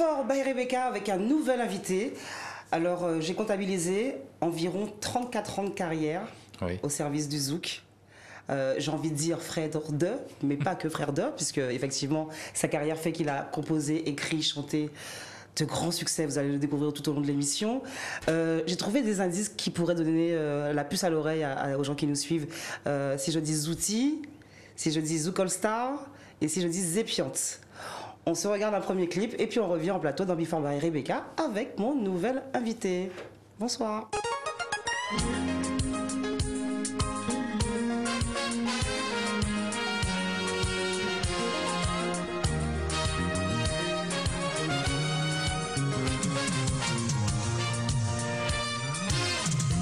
Fort by Rebecca avec un nouvel invité. Alors, j'ai comptabilisé environ 34 ans de carrière au service du Zouk. J'ai envie de dire frère de, mais pas que frère de, puisque effectivement, sa carrière fait qu'il a composé, écrit, chanté de grands succès. Vous allez le découvrir tout au long de l'émission. J'ai trouvé des indices qui pourraient donner la puce à l'oreille aux gens qui nous suivent. Si je dis Zouti, si je dis Zouk All Star et si je dis Zépiante. On se regarde un premier clip et puis on revient en plateau dans Before by Rebecca avec mon nouvel invité. Bonsoir.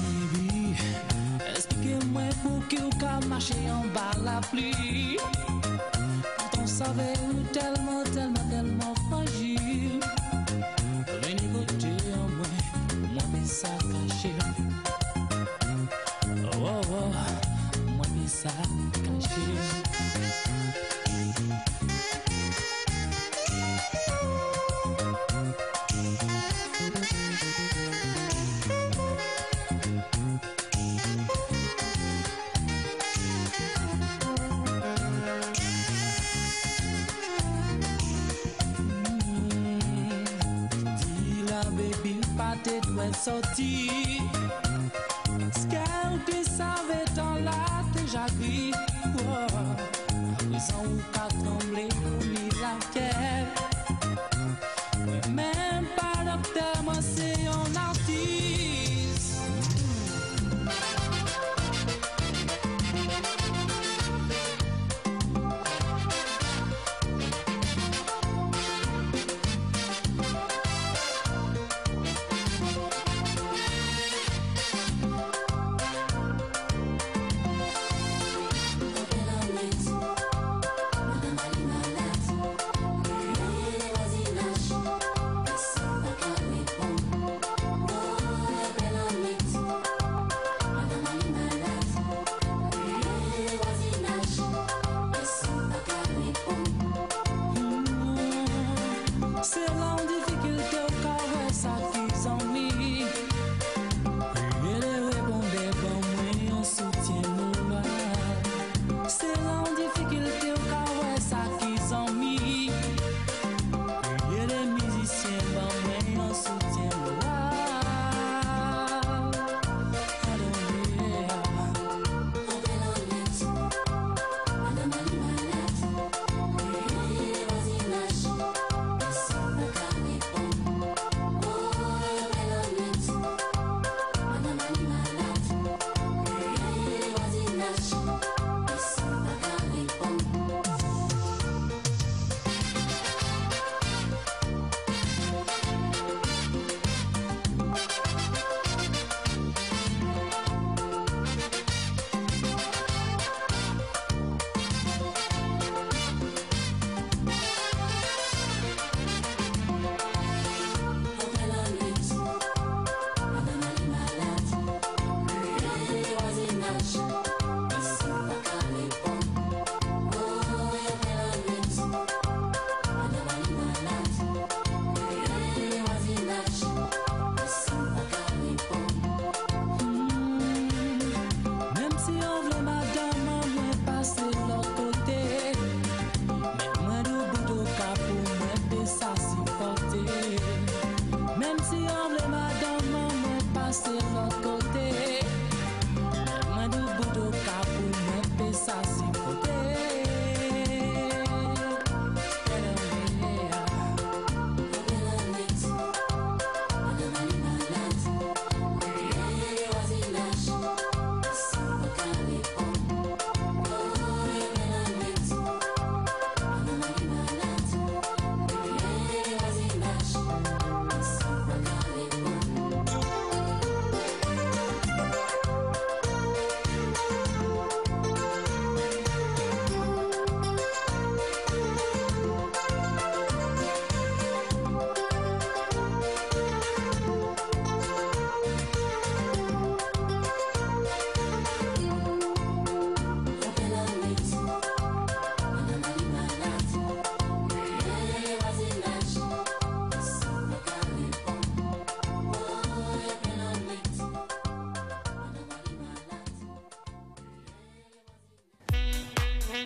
Baby, expliquez-moi pour que vous pouvez marcher en bas la pluie. On savait tellement, tellement, tellement fragile. Venez côté en moi mais ça caché. Oh, oh, oh, moi mais ça caché. Te doit sortir. Ce qu'elle te savait dans la déjà gris. Présent ou pas trembler, ni la guerre. Même pas docteur, moi c'est un artiste.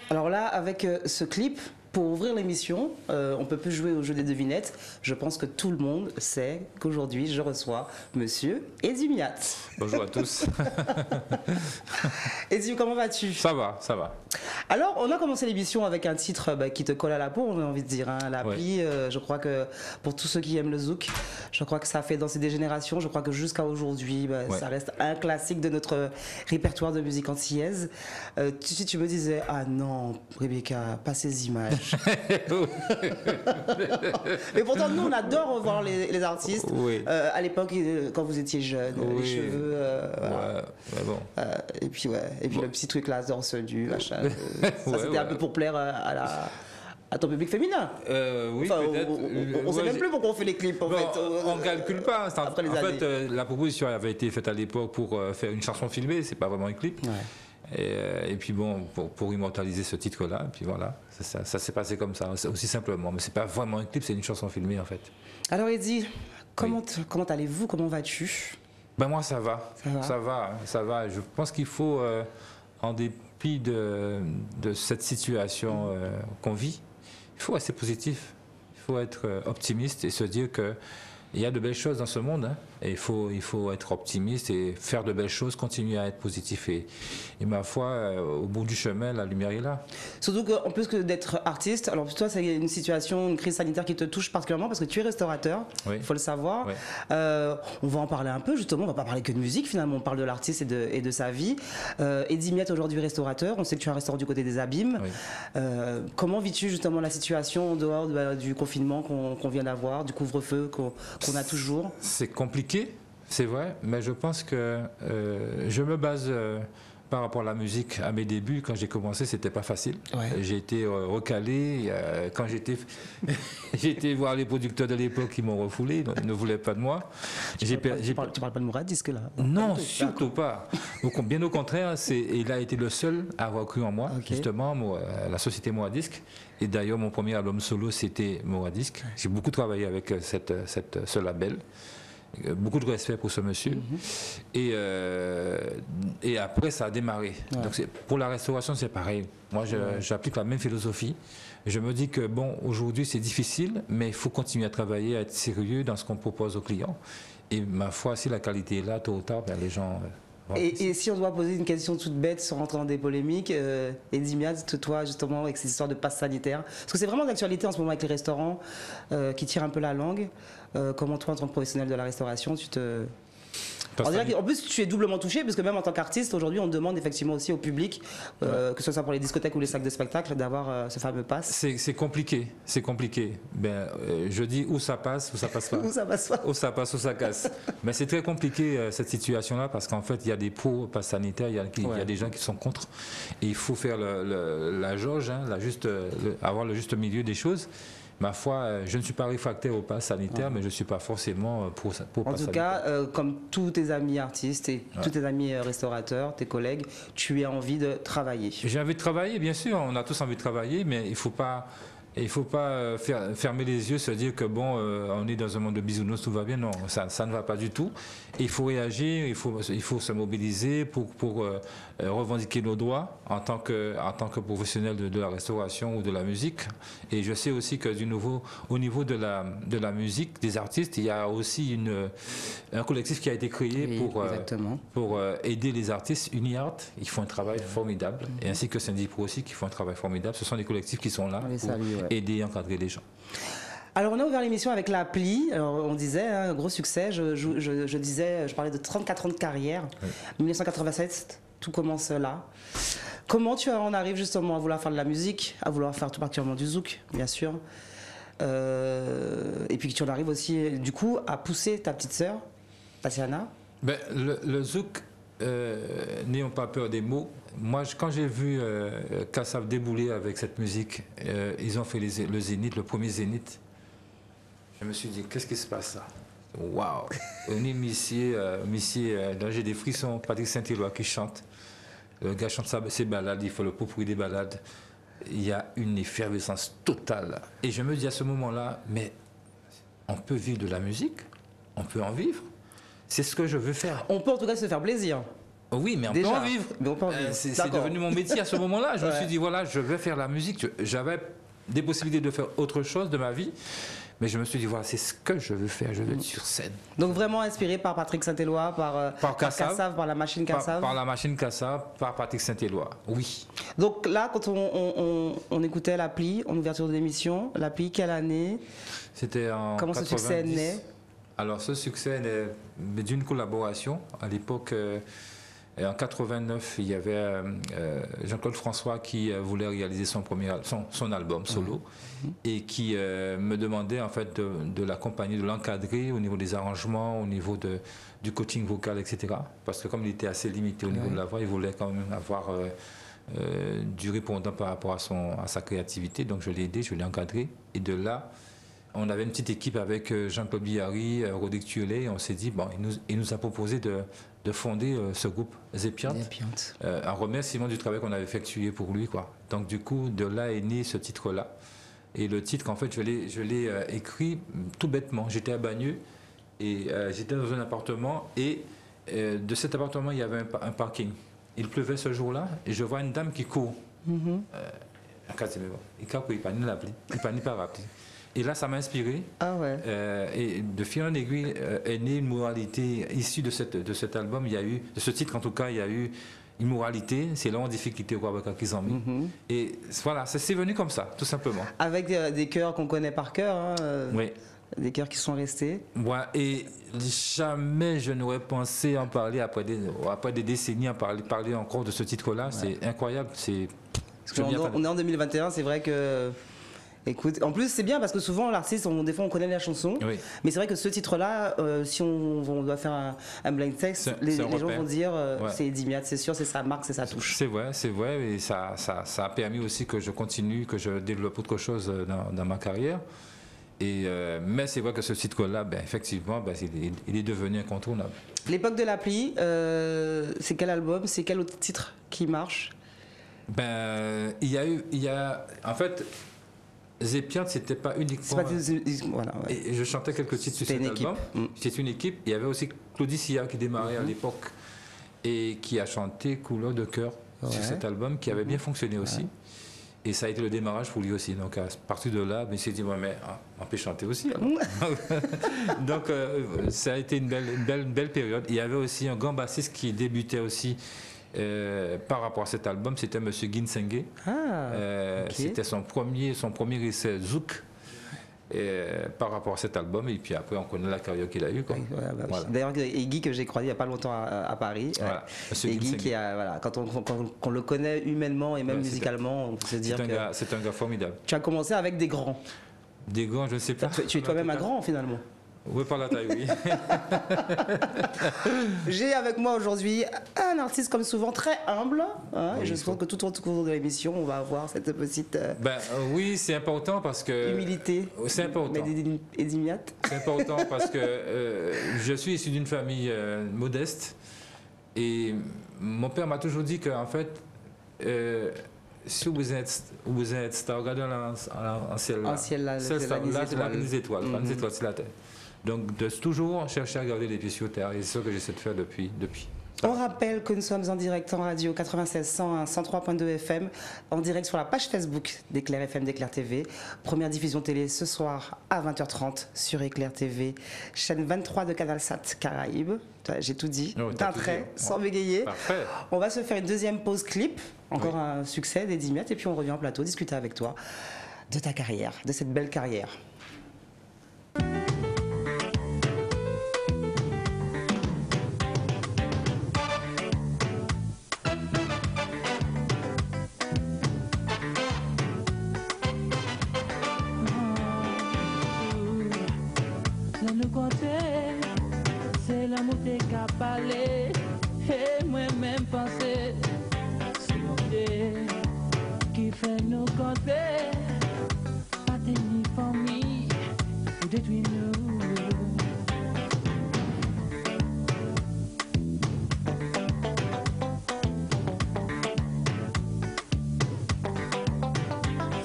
Alors là, avec ce clip, pour ouvrir l'émission, on peut plus jouer au jeu des devinettes. Je pense que tout le monde sait qu'aujourd'hui, je reçois Monsieur Eddy Miat. Bonjour à tous. Eddy, comment vas-tu? Ça va, ça va. Alors, on a commencé l'émission avec un titre qui te colle à la peau, on a envie de dire, hein, l'appli. Ouais. Je crois que pour tous ceux qui aiment le zouk, je crois que ça a fait danser des générations. Je crois que jusqu'à aujourd'hui, ouais, ça reste un classique de notre répertoire de musique antillaise. Tu me disais, ah non, Rebecca, pas ces images. Mais pourtant, nous, on adore voir les artistes. Oui. À l'époque, quand vous étiez jeune, les cheveux. Voilà. Ouais, bon. Et puis, le petit truc là, torse nu, machin. Ça, c'était un peu pour plaire à ton public féminin. Oui, enfin, peut-être. On ne sait même plus pourquoi on fait les clips, en fait. On ne calcule pas. Après les années. Fait, la proposition avait été faite à l'époque pour faire une chanson filmée, c'est pas vraiment un clip. Ouais. Et puis bon, pour immortaliser ce titre-là, et puis voilà, ça s'est passé comme ça, aussi simplement. Mais c'est pas vraiment un clip, c'est une chanson filmée en fait. Alors Eddy, comment allez-vous? Comment vas-tu? Ben moi ça va. Ça va. Je pense qu'il faut, en dépit de cette situation qu'on vit, il faut rester positif, il faut être optimiste et se dire que il y a de belles choses dans ce monde, hein, et il faut être optimiste et faire de belles choses, continuer à être positif. Et ma foi, au bout du chemin, la lumière est là. Surtout qu'en plus que d'être artiste, alors pour toi, c'est une situation, une crise sanitaire qui te touche particulièrement parce que tu es restaurateur, il faut le savoir. Oui. On va en parler un peu, justement, on ne va pas parler que de musique, finalement, on parle de l'artiste et de sa vie. Eddy Miat, aujourd'hui restaurateur, on sait que tu as un restaurant du côté des Abîmes. Oui. Comment vis-tu justement la situation en dehors du confinement qu'on vient d'avoir, du couvre-feu qu'on a toujours? C'est compliqué, c'est vrai, mais je pense que je me base par rapport à la musique. À mes débuts, quand j'ai commencé, c'était pas facile. Ouais. J'ai été recalé. Quand j'ai été voir les producteurs de l'époque, ils m'ont refoulé, ils ne voulaient pas de moi. Tu parles pas de Mouradisque là? Non, surtout pas. Donc, bien au contraire, il a été le seul à avoir cru en moi, justement, la société Mouradisque. Et d'ailleurs, mon premier album solo, c'était Mouradisque. J'ai beaucoup travaillé avec ce label. Beaucoup de respect pour ce monsieur. Et après, ça a démarré. Ouais. Donc pour la restauration, c'est pareil. Moi, j'applique la même philosophie. Je me dis que, bon, aujourd'hui, c'est difficile, mais il faut continuer à travailler, à être sérieux dans ce qu'on propose aux clients. Et ma foi, si la qualité est là, tôt ou tard, ben, les gens... Et si on doit poser une question toute bête sans rentrer dans des polémiques, Eddy Miat, toi justement avec ces histoires de passe sanitaire, parce que c'est vraiment d'actualité en ce moment avec les restaurants qui tirent un peu la langue. Comment toi en tant que professionnel de la restauration, tu te... En plus, tu es doublement touché, parce que même en tant qu'artiste, aujourd'hui, on demande effectivement aussi au public, que ce soit pour les discothèques ou les salles de spectacle, d'avoir ce fameux pass. C'est compliqué, c'est compliqué. Je dis où ça passe pas. Où ça passe pas. Où ça passe, où ça casse. Mais c'est très compliqué cette situation-là, parce qu'en fait, il y a des pros pass sanitaire, il y a des gens qui sont contre. Et il faut faire la jauge, hein, avoir le juste milieu des choses. Ma foi, je ne suis pas réfractaire au pass sanitaire, mais je ne suis pas forcément pour pass sanitaire. En tout cas, comme tous tes amis artistes et tous tes amis restaurateurs, tes collègues, tu as envie de travailler. J'ai envie de travailler, bien sûr, on a tous envie de travailler, mais il ne faut pas fermer les yeux, se dire que bon, on est dans un monde de bisounours, tout va bien. Non, ça ne va pas du tout. Et il faut réagir, il faut se mobiliser pour revendiquer nos droits en tant que professionnel de la restauration ou de la musique. Et je sais aussi que au niveau de la musique, des artistes, il y a aussi un collectif qui a été créé pour aider les artistes, Uniart. Ils font un travail formidable, et ainsi que Syndic aussi qui font un travail formidable. Ce sont des collectifs qui sont là pour aider et encadrer les gens. Alors on a ouvert l'émission avec l'appli, on disait, un gros succès, je parlais de 34 ans de carrière, 1987, tout commence là. Comment tu en arrives justement à vouloir faire de la musique, à vouloir faire tout particulièrement du zouk, bien sûr, et puis tu en arrives aussi du coup à pousser ta petite sœur, Tatiana? Le zouk, n'ayons pas peur des mots. Moi, quand j'ai vu Kassav débouler avec cette musique, ils ont fait le Zénith, le premier Zénith. Je me suis dit, qu'est-ce qui se passe là? Waouh! On est là j'ai des frissons. Patrick Saint-Éloi qui chante. Le gars chante ses balades, il faut le pourpoint des balades. Il y a une effervescence totale. Et je me dis à ce moment-là, mais on peut vivre de la musique, on peut en vivre. C'est ce que je veux faire. On peut en tout cas se faire plaisir. Oui, mais on peut en vivre. C'est devenu mon métier à ce moment-là. Je me suis dit, voilà, je vais faire la musique. J'avais des possibilités de faire autre chose de ma vie. Mais je me suis dit, voilà, c'est ce que je veux faire, je veux être sur scène. Donc vraiment inspiré par Patrick Saint-Éloi, par Kassav, par la machine Kassav. Par la machine Kassav, par Patrick Saint-Éloi, oui. Donc là, quand on écoutait l'appli, en ouverture de l'émission, l'appli, quelle année? C'était en Comment 90. ce succès est né? Alors ce succès est d'une collaboration. À l'époque, en 89, il y avait Jean-Claude François qui voulait réaliser son album solo et qui me demandait en fait de l'accompagner, de l'encadrer au niveau des arrangements, au niveau du coaching vocal, etc. Parce que comme il était assez limité au niveau de la voix, il voulait quand même avoir du répondant par rapport à sa créativité. Donc je l'ai aidé, je l'ai encadré. Et de là, on avait une petite équipe avec Jean-Claude Billary, Rodrigue Thuelet, et on s'est dit, bon, il nous a proposé de fonder ce groupe Zépiante, en remerciement du travail qu'on avait effectué pour lui, quoi. Donc du coup, de là est né ce titre-là. Et le titre, en fait, je l'ai écrit tout bêtement. J'étais à Bagneux et j'étais dans un appartement et de cet appartement, il y avait un parking. Il pleuvait ce jour-là et je vois une dame qui court. Il n'est pas rappelé. Et là, ça m'a inspiré. Ah ouais. Et de fil en aiguille est née une moralité issue de cet album. Il y a eu, de ce titre en tout cas, il y a eu une moralité. C'est là en difficulté au Kwabaka qu'ils ont mis. Et voilà, c'est venu comme ça, tout simplement. Avec des chœurs qu'on connaît par cœur. Hein, oui. Des chœurs qui sont restés. Ouais, et jamais je n'aurais pensé en parler après des décennies, en parler encore de ce titre-là. Ouais. C'est incroyable. On est en 2021, c'est vrai que. Écoute, en plus c'est bien parce que souvent l'artiste, des fois on connaît la chanson, mais c'est vrai que ce titre-là, si on doit faire un blind test, les gens vont dire c'est Eddie Miat, c'est sûr, c'est sa marque, c'est sa touche. C'est vrai, et ça a permis aussi que je continue, que je développe autre chose dans ma carrière. Mais c'est vrai que ce titre-là, effectivement, il est devenu incontournable. L'époque de l'appli, c'est quel album, c'est quel autre titre qui marche? En fait, Zépiante, c'était pas uniquement. Voilà, ouais. Et je chantais quelques titres sur cet album. C'était une équipe. Il y avait aussi Claudie Silla qui démarrait à l'époque et qui a chanté Couleur de cœur sur cet album, qui avait bien fonctionné aussi. Et ça a été le démarrage pour lui aussi. Donc à partir de là, il s'est dit mais on peut chanter aussi. Donc ça a été une belle période. Il y avait aussi un grand bassiste qui débutait aussi. Par rapport à cet album, c'était M. Ginsengue. C'était son premier essai Zouk par rapport à cet album. Et puis après, on connaît la carrière qu'il a eue. Voilà. D'ailleurs, Iggy, que j'ai croisé il n'y a pas longtemps à Paris. Voilà. Iggy, quand on le connaît humainement et même musicalement, on peut se dire que. C'est un gars formidable. Tu as commencé avec des grands. Des grands, je ne sais pas. Tu es toi-même un grand finalement. Oui, par la taille, oui. J'ai avec moi aujourd'hui un artiste comme souvent très humble. Et je pense que tout au cours de l'émission, on va avoir cette petite... oui, c'est important parce que... Humilité. C'est important. Eddie Miat. C'est important parce que je suis issu d'une famille modeste. Et mon père m'a toujours dit qu'en fait... si vous êtes star, regardez en ciel là. C'est les étoiles. Les étoiles, c'est la terre. Donc, de toujours chercher à garder les pieds sur terre. Et c'est ce que j'essaie de faire depuis. On rappelle que nous sommes en direct en radio 96 101 103.2 FM, en direct sur la page Facebook d'Éclair FM, d'Éclair TV. Première diffusion télé ce soir à 20h30 sur Éclair TV, chaîne 23 de CanalSat Caraïbes. J'ai tout dit, d'un trait, sans bégayer. Parfait. On va se faire une deuxième pause clip, encore un succès d'Eddie Miat, et puis on revient en plateau discuter avec toi de ta carrière, de cette belle carrière. C'est l'amour qui a parlé et moi-même pensé sur Dieu qui fait nous compter pas tenir famille ou détruire nous.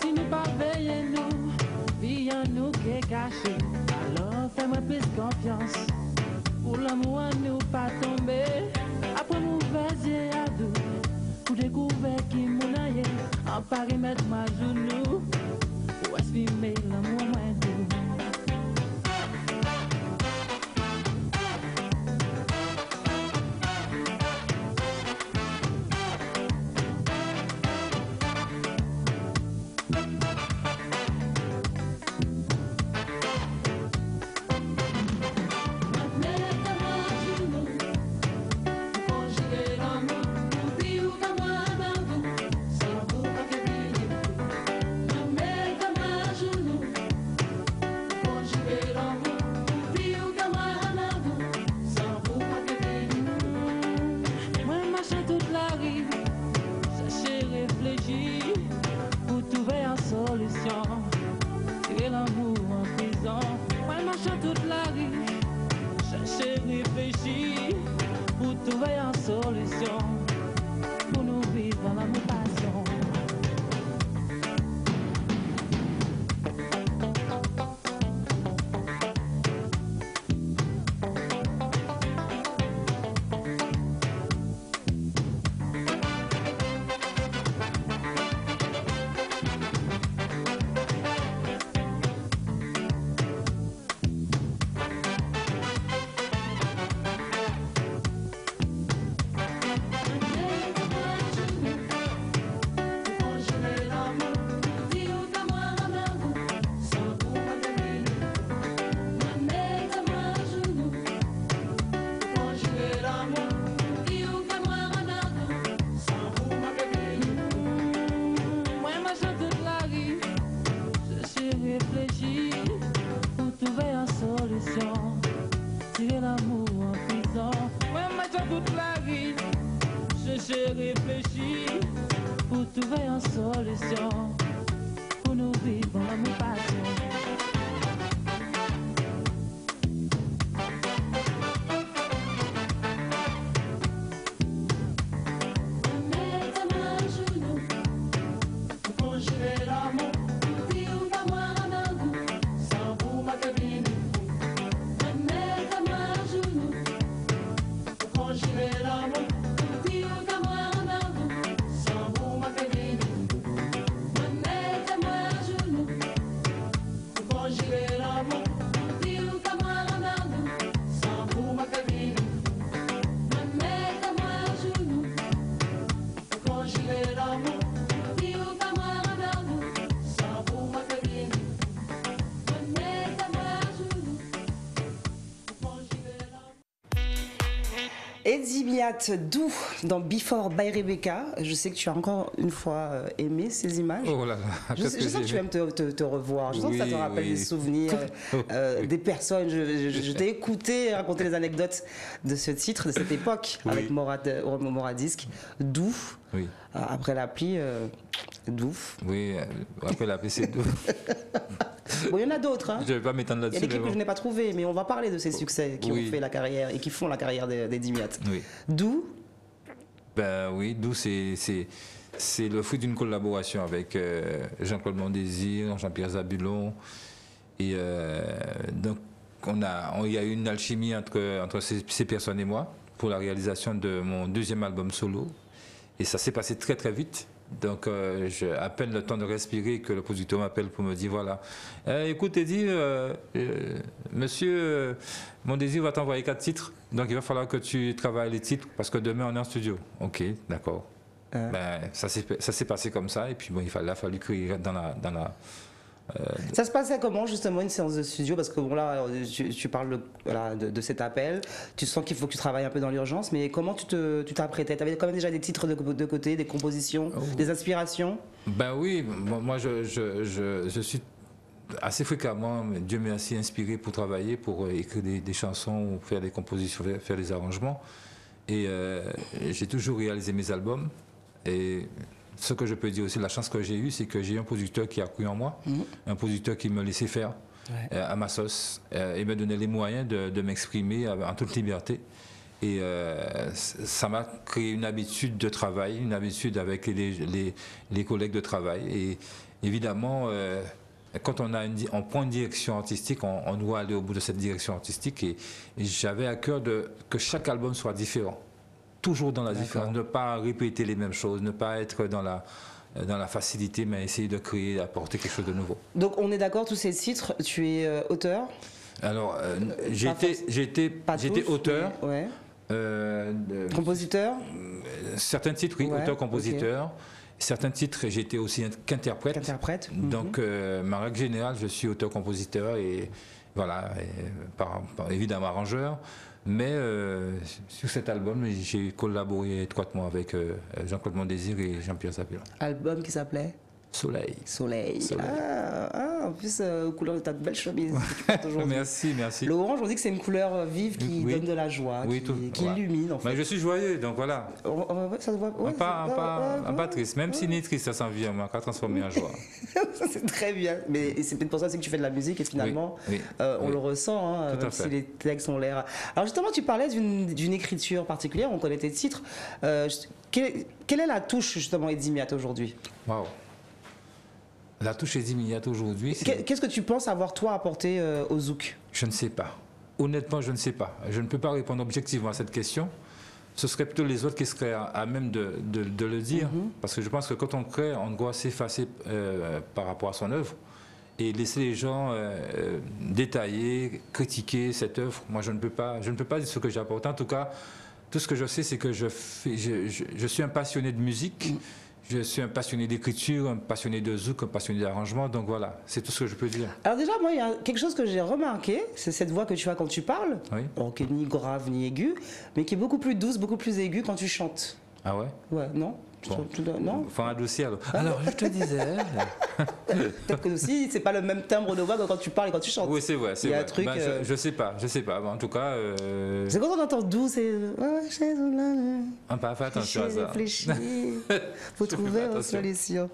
Si nous pas veillons nous, vie en nous qui est caché, alors fais-moi plus confiance. Pour l'amour à nous pas tomber, après mauvaise pas remettre ma genou. Ou est-ce filmer l'amour moins doux? Eddie Miat, Doux, dans Before by Rebecca. Je sais que tu as encore une fois aimé ces images. Oh là là, je sens que tu aimes te revoir. Je sens que ça te rappelle des souvenirs, des personnes. Je t'ai écouté raconter les anecdotes de ce titre, de cette époque, avec Moradisc. Doux. Oui. Après l'appli, Doux. Oui, après l'appli, c'est Doux. Bon, il y en a d'autres. Hein. Je ne vais pas m'étendre là-dessus. Il y a des clips que je n'ai pas trouvés, mais on va parler de ces succès qui ont fait la carrière et qui font la carrière d'Eddie Miat. Oui. Doux. Ben oui, Doux, c'est le fruit d'une collaboration avec Jean-Claude Mondésir, Jean-Pierre Zabulon. Et donc, il y a eu une alchimie entre ces personnes et moi pour la réalisation de mon deuxième album solo. Et ça s'est passé très très vite. Donc, j'ai à peine le temps de respirer que le producteur m'appelle pour me dire voilà, écoute Eddie, monsieur Mondésir va t'envoyer 4 titres, donc il va falloir que tu travailles les titres parce que demain on est en studio. Ok, d'accord. Ben, ça s'est passé comme ça et puis bon, il a fallu créer dans la Ça se passait comment justement une séance de studio? Parce que bon là, tu parles de cet appel, tu sens qu'il faut que tu travailles un peu dans l'urgence, mais comment tu t'apprêtais? Tu avais quand même déjà des titres de côté, des compositions, des inspirations? Ben oui, moi je suis assez fréquemment, Dieu merci, inspiré pour travailler, pour écrire des chansons, faire des compositions, faire des arrangements. Et j'ai toujours réalisé mes albums. Et ce que je peux dire aussi, la chance que j'ai eue, c'est que j'ai eu un producteur qui a cru en moi, un producteur qui me laissait faire à ma sauce et me donnait les moyens de m'exprimer en toute liberté. Et ça m'a créé une habitude de travail, une habitude avec les collègues de travail. Et évidemment, quand on prend une direction artistique, on doit aller au bout de cette direction artistique. Et j'avais à cœur que chaque album soit différent. Toujours dans la différence, ne pas répéter les mêmes choses, ne pas être dans dans la facilité, mais essayer de créer, d'apporter quelque chose de nouveau. Donc on est d'accord, tous ces titres, tu es auteur? Alors, j'étais auteur. Mais, compositeur? Certains titres, oui, auteur-compositeur. Okay. Certains titres, j'étais aussi qu'interprète. Donc, ma règle générale, je suis auteur-compositeur et voilà, évidemment arrangeur. Mais sur cet album, j'ai collaboré étroitement avec Jean-Claude Mondésir et Jean-Pierre Zapia. Album qui s'appelait Soleil. En plus, couleur de ta belle chemise. Merci. L'orange, on dit que c'est une couleur vive qui donne de la joie, qui illumine. En fait. Mais je suis joyeux, donc voilà. Ça se voit. Pas triste, même s'il est triste, ça s'en vient, on va transformer en joie. C'est très bien. Mais c'est peut-être pour ça que tu fais de la musique et finalement, on le ressent, hein, même si les textes ont l'air. Alors justement, tu parlais d'une écriture particulière, on connaît tes titres. Quelle est la touche justement Eddie Miat aujourd'hui? Waouh. La touche Eddie Miat aujourd'hui. Qu'est-ce que tu penses avoir toi apporté au Zouk? Je ne sais pas. Honnêtement, je ne sais pas. Je ne peux pas répondre objectivement à cette question. Ce serait plutôt les autres qui seraient à même de le dire. Parce que je pense que quand on crée, on doit s'effacer par rapport à son œuvre et laisser les gens détailler, critiquer cette œuvre. Moi, je ne peux pas dire ce que j'ai apporté. En tout cas, tout ce que je sais, c'est que je suis un passionné de musique. Je suis un passionné d'écriture, un passionné de zouk, un passionné d'arrangement, donc voilà, c'est tout ce que je peux dire. Alors déjà, moi, il y a quelque chose que j'ai remarqué, c'est cette voix que tu as quand tu parles, qui n'est ni grave ni aiguë, mais qui est beaucoup plus douce, beaucoup plus aiguë quand tu chantes. Ah ouais? Ouais, non? Bon. Non? Enfin, adoucir alors. Alors, je te disais... Peut-être que aussi, c'est pas le même timbre de voix que quand tu parles et quand tu chantes. Oui, c'est vrai, c'est vrai. Un truc, je sais pas. En tout cas... C'est quand on entend doux, c'est... On peut faire attention à ça. Réfléchir, faut trouver une solution.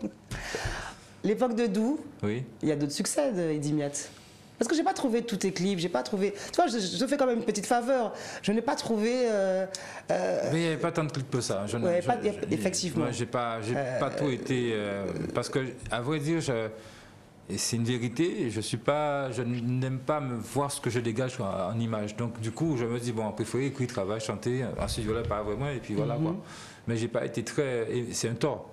L'époque de Doux, il y a d'autres succès d'Eddie Miat. Parce que j'ai pas trouvé tous tes clips, j'ai pas trouvé... Tu vois, je te fais quand même une petite faveur. Je n'ai pas trouvé... Mais il n'y avait pas tant de clips que ça. Effectivement. Moi, j'ai pas tout été... parce que, à vrai dire, c'est une vérité, je n'aime pas me voir ce que je dégage en image. Donc, du coup, je me dis, bon, préféré écrire, travailler, chanter, ensuite, voilà, pas vraiment, et puis voilà, quoi. Mais j'ai pas été très... C'est un tort.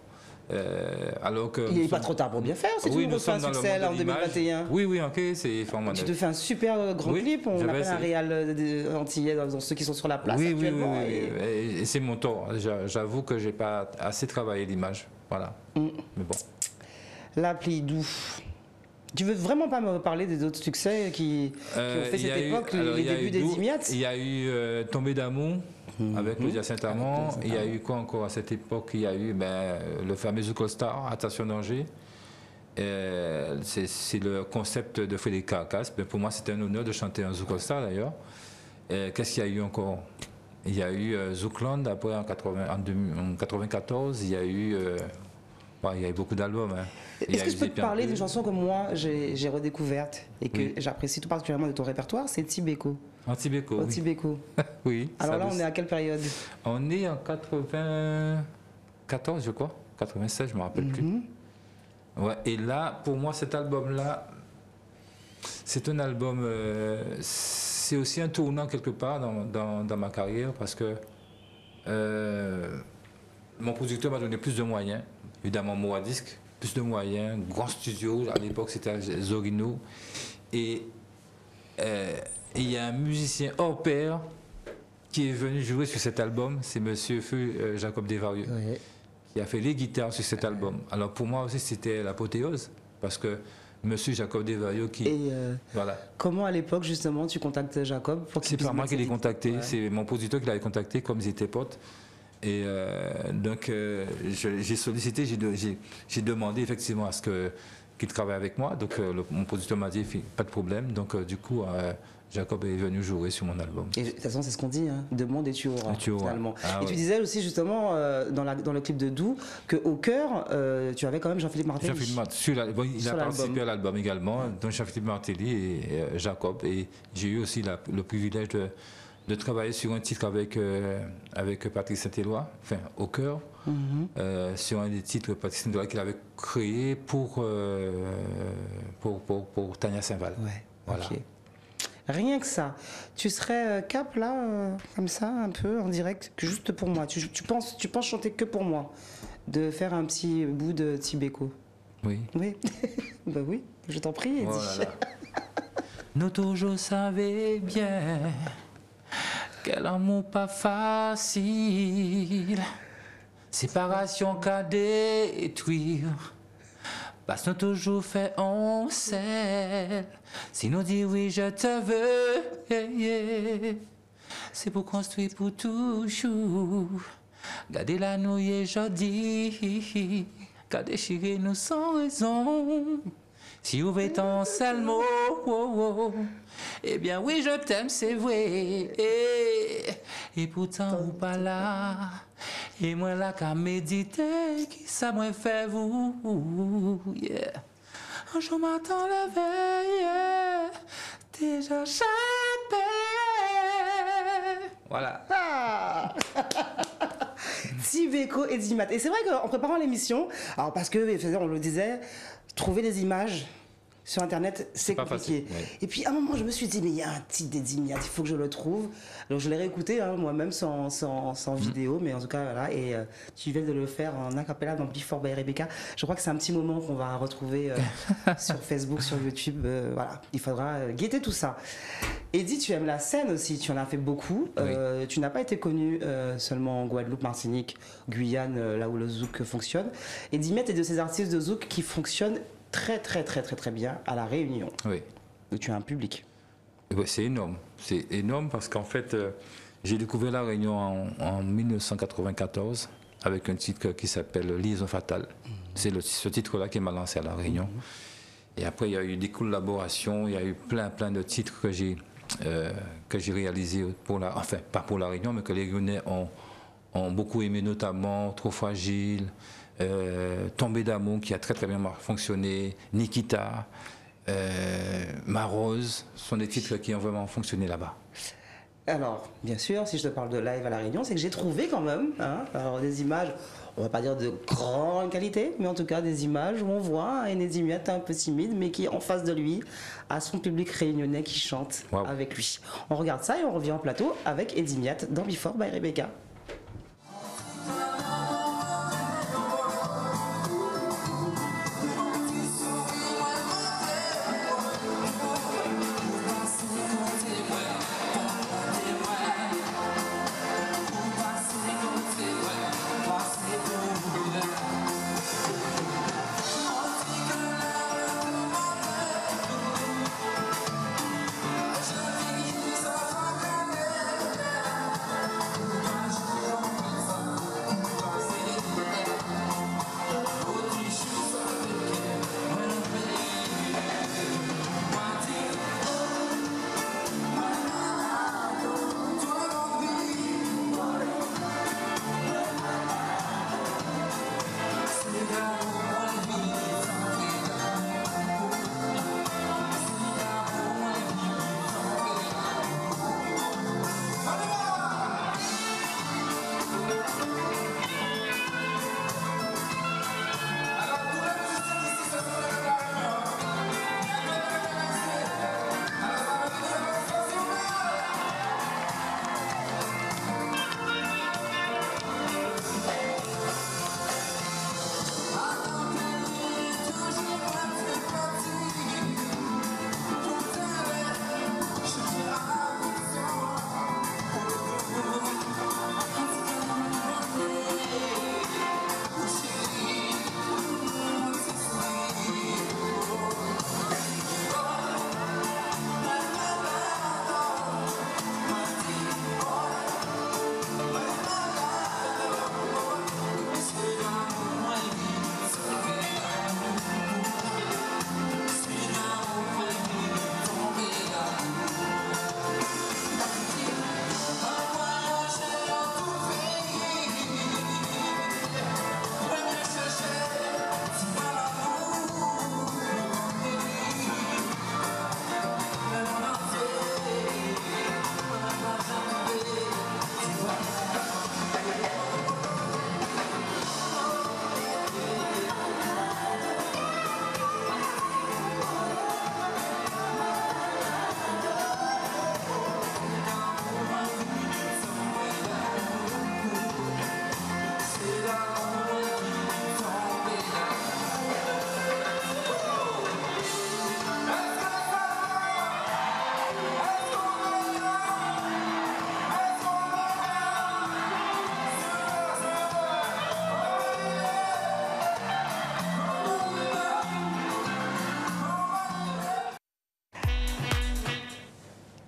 Alors que il n'est pas trop tard pour bien faire, si tu nous refais un succès là en 2021. Oui, ok, c'est formidable. Tu te fais un super grand clip, on appelle un réal antillais dans ceux qui sont sur la place actuellement. Oui, et c'est mon tort. J'avoue que j'ai pas assez travaillé l'image, voilà. Mais bon. L'appli Doux. Tu veux vraiment pas me parler des autres succès qui ont fait cette époque, les débuts d'Eddie Miat? Il y a eu Tombé d'amour. Avec Claudia Saint-Amand. Il y a eu quoi encore à cette époque? Il y a eu le fameux Zouk All Star, Attention Danger. C'est le concept de Frédéric Carcasse. Pour moi, c'était un honneur de chanter un Zouk All Star d'ailleurs. Qu'est-ce qu'il y a eu encore? Il y a eu Zoukland, après en 1994. Il y a eu beaucoup d'albums. Est-ce que je peux te parler d'une chanson que moi j'ai redécouverte et que j'apprécie tout particulièrement de ton répertoire? C'est Tibeko. Tibeko. Oui. Alors là, on est à quelle période? On est en 94, je crois. 96, je ne me rappelle plus. Ouais, et là, pour moi, cet album-là, c'est un album... c'est aussi un tournant quelque part dans ma carrière parce que mon producteur m'a donné plus de moyens. Évidemment, Moadisc, plus de moyens, grand studio. À l'époque, c'était Zorino. Et il y a un musicien hors pair qui est venu jouer sur cet album, c'est Monsieur Feu Jacob Desvarieux, qui a fait les guitares sur cet album. Alors pour moi aussi c'était l'apothéose, parce que Monsieur Jacob Desvarieux voilà. Comment à l'époque justement tu contactes Jacob? C'est pas moi qui l'ai contacté, c'est mon producteur qui l'avait contacté comme ils étaient potes. Et donc j'ai sollicité, j'ai demandé effectivement à ce qu'il travaille avec moi. Donc mon producteur m'a dit pas de problème. Donc du coup Jacob est venu jouer sur mon album. Et de toute façon c'est ce qu'on dit, hein, demande et tu auras. Finalement. Ah, et tu disais aussi justement dans le clip de Doux qu'au cœur tu avais quand même Jean-Philippe Martelly. Il a participé à l'album également, donc Jean-Philippe Martelly et Jacob. Et j'ai eu aussi le privilège de travailler sur un titre avec Patrick Saint-Éloi, enfin au cœur, sur un des titres Patrick Saint-Éloi qu'il avait créé pour Tania Saint-Val. Ouais, voilà. Okay. Rien que ça. Tu serais cap là, comme ça, un peu en direct, juste pour moi. Tu penses chanter que pour moi. de faire un petit bout de Tibéco. Oui. Oui. Bah oui, je t'en prie, Eddie. Oh là là. Nous toujours savons bien quel amour pas facile. Séparation qu'à détruire. Parce que nous toujours fait on sait. Si nous dit oui, je te veux, c'est pour construire pour toujours. Gardez la nouille aujourd'hui. Car déchirer nous sans raison. Si vous êtes un seul mot, eh bien oui, je t'aime, c'est vrai. Et pourtant, vous pas là. Et moi, là, qu'à méditer, qui ça m'a fait vous? Yeah. Un jour m'attend la veille, déjà chapé. Voilà. Ah Tibéco et Dimat. Et c'est vrai qu'en préparant l'émission, alors parce que, on le disait, trouver des images sur Internet, c'est compliqué. Facile, ouais. Et puis à un moment, je me suis dit, mais il y a un titre d'Eddie Miat, il faut que je le trouve. Donc je l'ai réécouté moi-même sans vidéo, mais en tout cas, voilà. Et tu viens de le faire en acapella dans Before by Rebecca. Je crois que c'est un petit moment qu'on va retrouver sur Facebook, sur YouTube. Voilà, il faudra guetter tout ça. Eddie, tu aimes la scène aussi, tu en as fait beaucoup. Oui. Tu n'as pas été connu seulement en Guadeloupe, Martinique, Guyane, là où le zouk fonctionne. Eddie Miat est de ces artistes de zouk qui fonctionnent très bien à La Réunion. Oui. Où tu as un public. Ouais, c'est énorme. C'est énorme parce qu'en fait, j'ai découvert La Réunion en 1994 avec un titre qui s'appelle Liaison fatale. C'est ce titre-là qui m'a lancé à La Réunion. Et après, il y a eu des collaborations, il y a eu plein de titres que j'ai réalisés enfin, pas pour La Réunion, mais que les Réunionnais ont beaucoup aimé, notamment Trop fragile, Tombé d'amour, qui a très bien fonctionné, Nikita, Ma Rose, sont des titres qui ont vraiment fonctionné là-bas. Alors, bien sûr, si je te parle de live à La Réunion, c'est que j'ai trouvé quand même alors des images, on va pas dire de grande qualité, mais en tout cas des images où on voit un Eddie Miat un peu timide, mais qui en face de lui a son public réunionnais qui chante avec lui. On regarde ça et on revient en plateau avec Eddie Miat dans Before by Rebecca.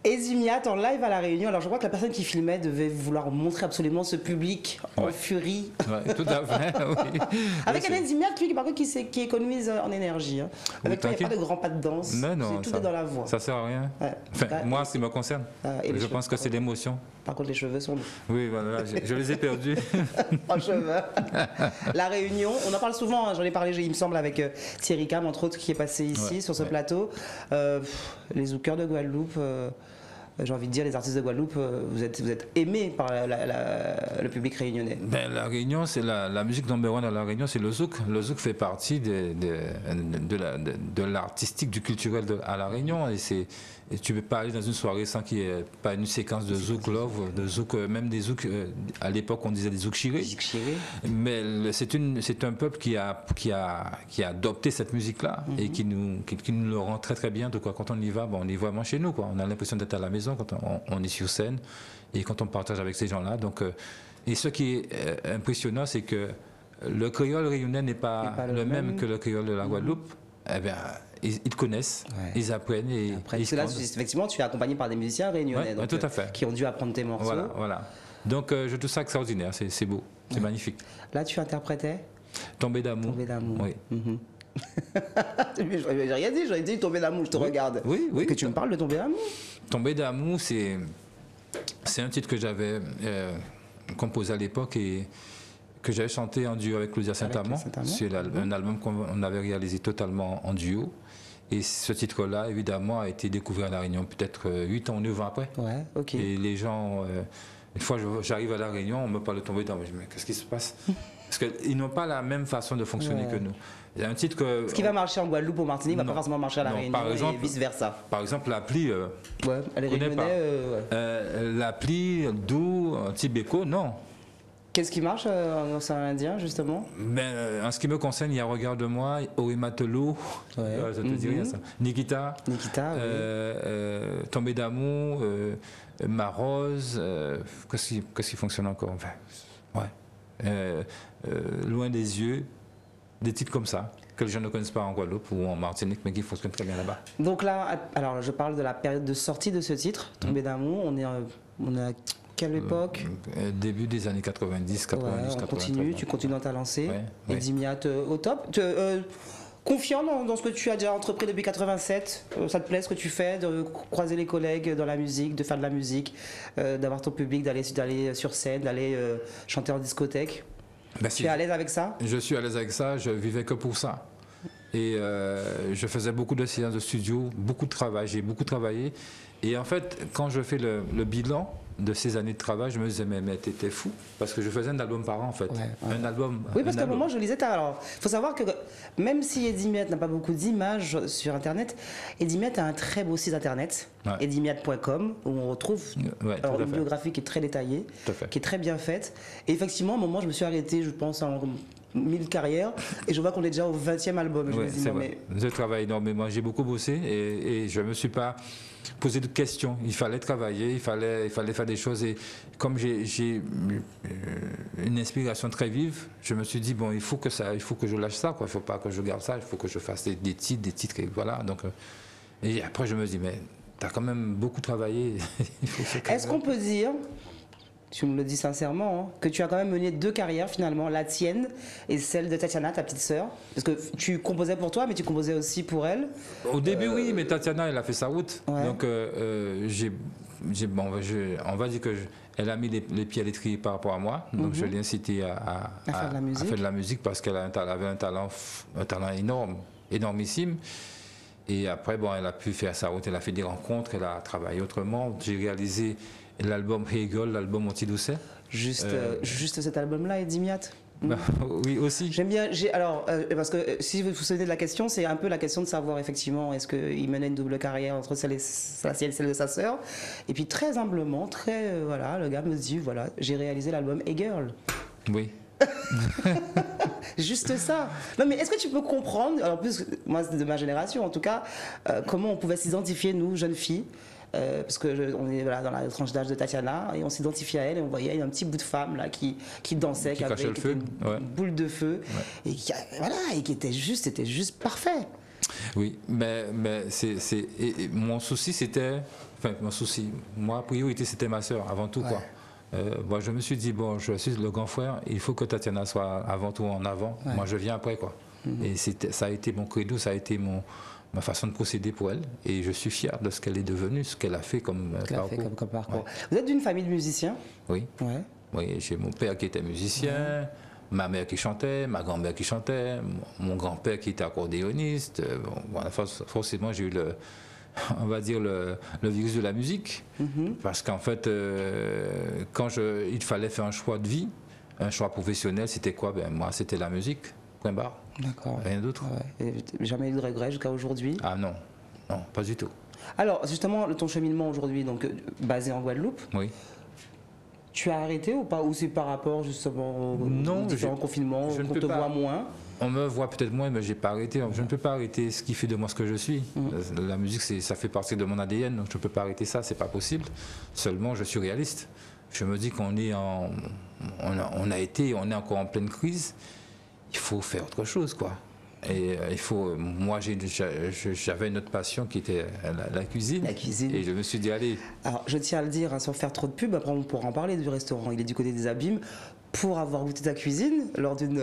Eddie Miat en live à La Réunion. Alors je crois que la personne qui filmait devait vouloir montrer absolument ce public en furie. Ouais, tout à fait, oui. Avec Oui, un Eddie Miat, lui, par contre, qui économise en énergie. Hein. Avec toi, il n'y a pas de grands pas de danse. Non, tout est dans la voix. Ça sert à rien. Ouais. Enfin, moi, ce qui me concerne, et je pense que c'est l'émotion. Par contre, les cheveux sont doux. Oui, voilà, je les ai perdus. En cheveux. La Réunion, on en parle souvent, hein, j'en ai parlé, il me semble, avec Thierry Cam, entre autres, qui est passé ici, sur ce plateau. Les zoukers de Guadeloupe, j'ai envie de dire, les artistes de Guadeloupe, vous êtes aimés par le public réunionnais. Ben, la Réunion, c'est la musique number one à La Réunion, c'est le zouk. Le zouk fait partie de l'artistique, du culturel à La Réunion. Et tu ne peux pas aller dans une soirée sans qu'il n'y ait pas une séquence de zouk love, de zouk, même des zouk, à l'époque on disait des zouk chirés. Mais c'est un peuple qui a adopté cette musique-là et qui nous le rend très très bien. Donc, quand on y va, on est vraiment chez nous. On a l'impression d'être à la maison quand on est sur scène et quand on partage avec ces gens-là. Donc, et ce qui est impressionnant, c'est que le créole réunionnais n'est pas le même que le créole de la Guadeloupe. Eh bien, ils te connaissent, ils apprennent. Et c'est là, effectivement, tu es accompagné par des musiciens réunionnais tout à fait. Qui ont dû apprendre tes morceaux. Voilà. Donc, je trouve ça extraordinaire, c'est beau, c'est magnifique. Là, tu interprétais Tombé d'amour. Oui. J'ai rien dit, j'aurais dit Tombé d'amour, je te regarde. Oui. Que tu me parles de Tombé d'amour. Tombé d'amour, c'est un titre que j'avais composé à l'époque et que j'avais chanté en duo avec Claudia Saint-Amand. C'est un album qu'on avait réalisé totalement en duo. Et ce titre-là, évidemment, a été découvert à La Réunion peut-être 8 ans ou 9 ans après. Ouais, ok. Et les gens, une fois j'arrive à La Réunion, on me parle de Tombé d'amour. Je me dis, mais qu'est-ce qui se passe? Parce qu'ils n'ont pas la même façon de fonctionner que nous. Il y a un titre que... Ce qui va marcher en Guadeloupe ou Martinique ne va pas forcément marcher à La Réunion, par exemple, et vice-versa. Par exemple, l'appli... elle est réunionnais, l'appli, Dou, Tibéco, non. Qu'est-ce qui marche en océan Indien, justement? En ce qui me concerne, il y a Regarde-moi, Orimatelo, ça te dit rien ça. Nikita, Tombé d'amour, Ma Rose, qu'est-ce qui fonctionne encore? Loin des yeux, des titres comme ça, que les gens ne connaissent pas en Guadeloupe ou en Martinique, mais qui fonctionnent très bien là-bas. Donc là, alors je parle de la période de sortie de ce titre, Tombé d'amour, on est à quelle époque? Début des années 90, 90, 80. Tu continues dans ta lancée. Eddie Miat au top. Confiant dans ce que tu as déjà entrepris depuis 87, ça te plaît ce que tu fais, de croiser les collègues dans la musique, de faire de la musique, d'avoir ton public, d'aller sur scène, d'aller chanter en discothèque? Tu es à l'aise avec ça? Je suis à l'aise avec ça, je vivais que pour ça. Et je faisais beaucoup de séances de studio, beaucoup de travail, j'ai beaucoup travaillé. Et en fait, quand je fais le bilan de ces années de travail, je me disais, mais t'étais fou, parce que je faisais un album par an en fait. Un album. Oui, parce qu'à un moment, je lisais. Alors, il faut savoir que même si Eddie Miat n'a pas beaucoup d'images sur Internet, Eddie Miat a un très beau site Internet, eddymiat.com, où on retrouve une biographie qui est très détaillée, qui est très bien faite. Et effectivement, à un moment, je me suis arrêté, je pense, en 1000 carrières, et je vois qu'on est déjà au 20e album. Je travaille énormément, j'ai beaucoup bossé, et je ne me suis pas poser de questions. Il fallait travailler, il fallait faire des choses. Et comme j'ai une inspiration très vive, je me suis dit, bon, il faut que je lâche ça, quoi. Il ne faut pas que je garde ça, il faut que je fasse des titres, et voilà. Donc, et après, je me dis, mais tu as quand même beaucoup travaillé. Est-ce qu'on peut dire, tu me le dis sincèrement, hein, que tu as quand même mené 2 carrières finalement, la tienne et celle de Tatiana, ta petite sœur? Parce que tu composais pour toi, mais tu composais aussi pour elle. Au début, oui, mais Tatiana, elle a fait sa route. Donc, on va dire qu'elle a mis les pieds à l'étrier par rapport à moi. Donc, je l'ai incité à faire de la musique parce qu'elle avait un talent énorme, énormissime. Et après, elle a pu faire sa route, elle a fait des rencontres, elle a travaillé autrement. J'ai réalisé l'album Hegel, l'album Anti-Doucet. Juste cet album-là, Eddie Miat? Oui, aussi. J'aime bien. Parce que si vous vous souvenez de la question, c'est un peu la question de savoir effectivement est-ce qu'il menait une double carrière entre celle et celle de sa sœur. Et puis très humblement, le gars me dit j'ai réalisé l'album Hegel. Oui. Juste ça. Non, mais est-ce que tu peux comprendre, en plus, moi, c'est de ma génération en tout cas, comment on pouvait s'identifier, nous, jeunes filles, parce qu'on est dans la tranche d'âge de Tatiana, et on s'identifiait à elle, et on voyait un petit bout de femme là, qui dansait, qui avait une boule de feu, et qui était juste parfait. Oui, mais mon souci c'était, ma priorité c'était ma sœur avant tout, quoi. Moi, je me suis dit, bon, je suis le grand frère, il faut que Tatiana soit avant tout en avant, moi je viens après, quoi. Et ça a été mon credo, ça a été ma façon de procéder pour elle, et je suis fier de ce qu'elle est devenue, ce qu'elle a fait comme parcours. Vous êtes d'une famille de musiciens? Oui. Oui, j'ai mon père qui était musicien, ma mère qui chantait, ma grand-mère qui chantait, mon grand-père qui était accordéoniste. Forcément, j'ai eu on va dire le virus de la musique, parce qu'en fait, quand il fallait faire un choix de vie, un choix professionnel, c'était quoi? Moi, c'était la musique, point barre. D'accord. Rien d'autre. Et jamais eu de regret jusqu'à aujourd'hui? Ah non, pas du tout. Alors, justement, ton cheminement aujourd'hui, donc basé en Guadeloupe. Oui. Tu as arrêté ou pas? Ou c'est par rapport justement aux différents confinements, qu'on te voit moins? On me voit peut-être moins, mais je n'ai pas arrêté. Je ne peux pas arrêter ce qui fait de moi ce que je suis. La musique, ça fait partie de mon ADN, donc je ne peux pas arrêter ça, c'est pas possible. Seulement, je suis réaliste. Je me dis qu'on est on est encore en pleine crise. Il faut faire autre chose, quoi. Et moi, j'avais une autre passion qui était la cuisine. La cuisine. Et je me suis dit, allez. Alors, je tiens à le dire, sans faire trop de pub, après on pourra en parler du restaurant. Il est du côté des Abîmes. Pour avoir goûté ta cuisine lors d'une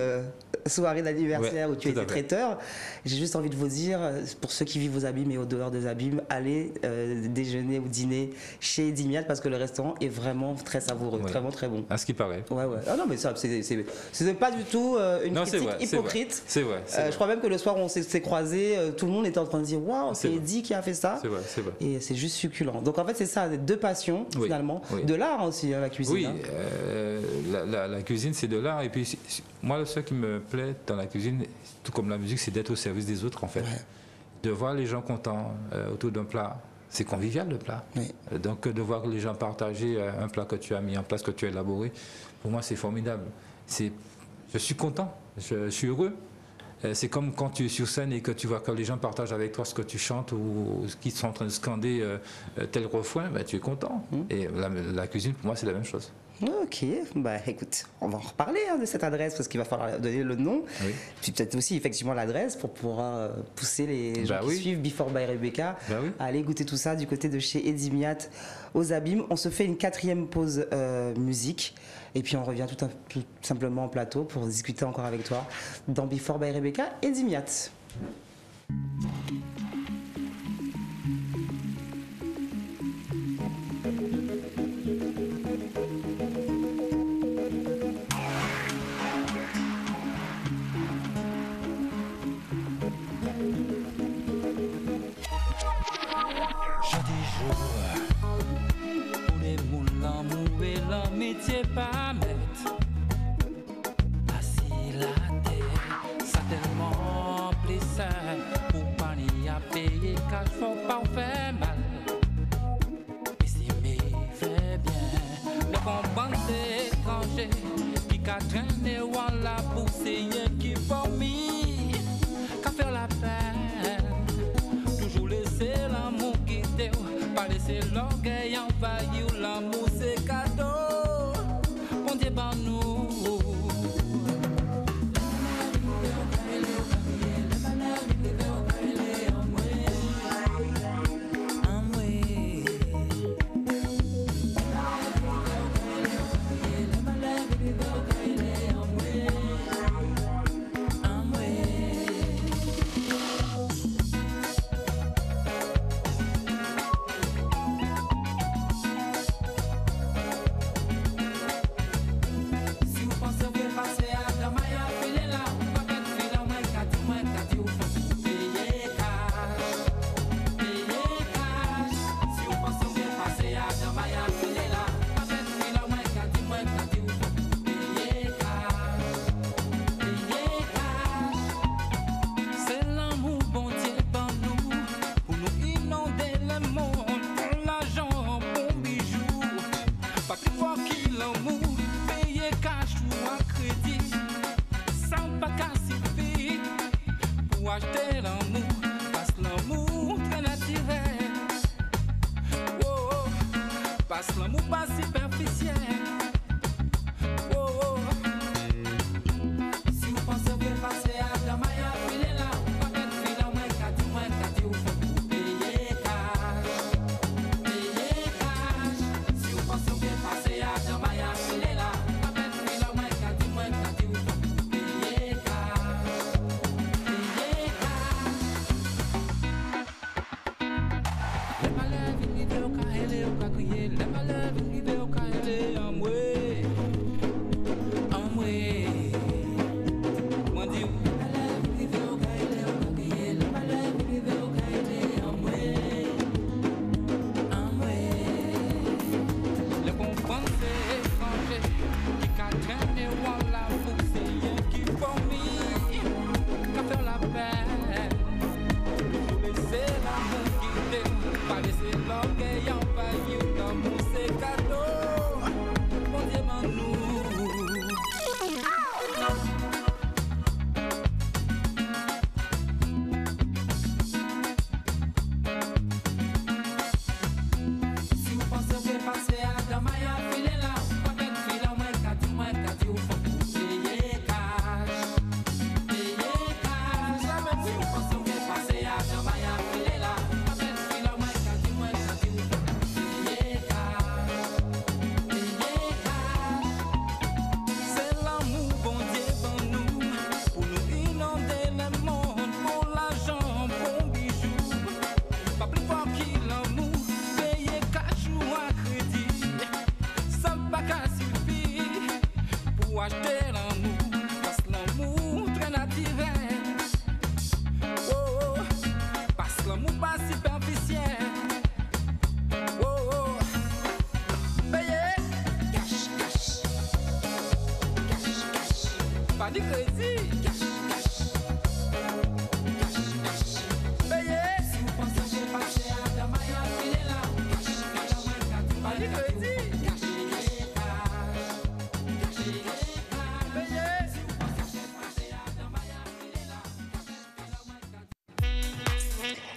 soirée d'anniversaire où tu étais traiteur, j'ai juste envie de vous dire, pour ceux qui vivent aux Abîmes et au dehors des Abîmes, allez déjeuner ou dîner chez Edimiat parce que le restaurant est vraiment très savoureux, vraiment très bon. À ce qui paraît. Ah non, mais ça, c'est pas du tout une critique hypocrite. C'est vrai. Je crois même que le soir où on s'est croisés, tout le monde était en train de dire waouh, c'est Eddie qui a fait ça. C'est vrai. Et c'est juste succulent. Donc en fait, c'est ça, deux passions finalement, de l'art aussi, la cuisine. Oui, la cuisine, c'est de l'art. Et puis, moi, ce qui me plaît dans la cuisine, tout comme la musique, c'est d'être au service des autres, en fait. De voir les gens contents autour d'un plat. C'est convivial, le plat. Donc, de voir les gens partager un plat que tu as mis en place, que tu as élaboré, pour moi, c'est formidable. Je suis content, je suis heureux. C'est comme quand tu es sur scène et que tu vois que les gens partagent avec toi ce que tu chantes ou ce qu'ils sont en train de scander tel refrain, tu es content. Et la cuisine, pour moi, c'est la même chose. Ok, écoute, on va en reparler de cette adresse parce qu'il va falloir donner le nom. Puis peut-être aussi effectivement l'adresse pour pouvoir pousser les gens qui suivent Before by Rebecca à aller goûter tout ça du côté de chez Edimiat aux Abîmes. On se fait une 4e pause musique et puis on revient tout simplement en plateau pour discuter encore avec toi dans Before by Rebecca Edimiat. L'amitié pas mettre assis la tête, ça tellement plaisant pour pas n'y à payer cash, faut pas faire mal. Et si me fait bien, le combat étranger qui qu'a traîné ou la poussée qui formi, qu'a faire la peine, toujours laisser l'amour quitter, pas laisser l'orgueil envahir l'amour.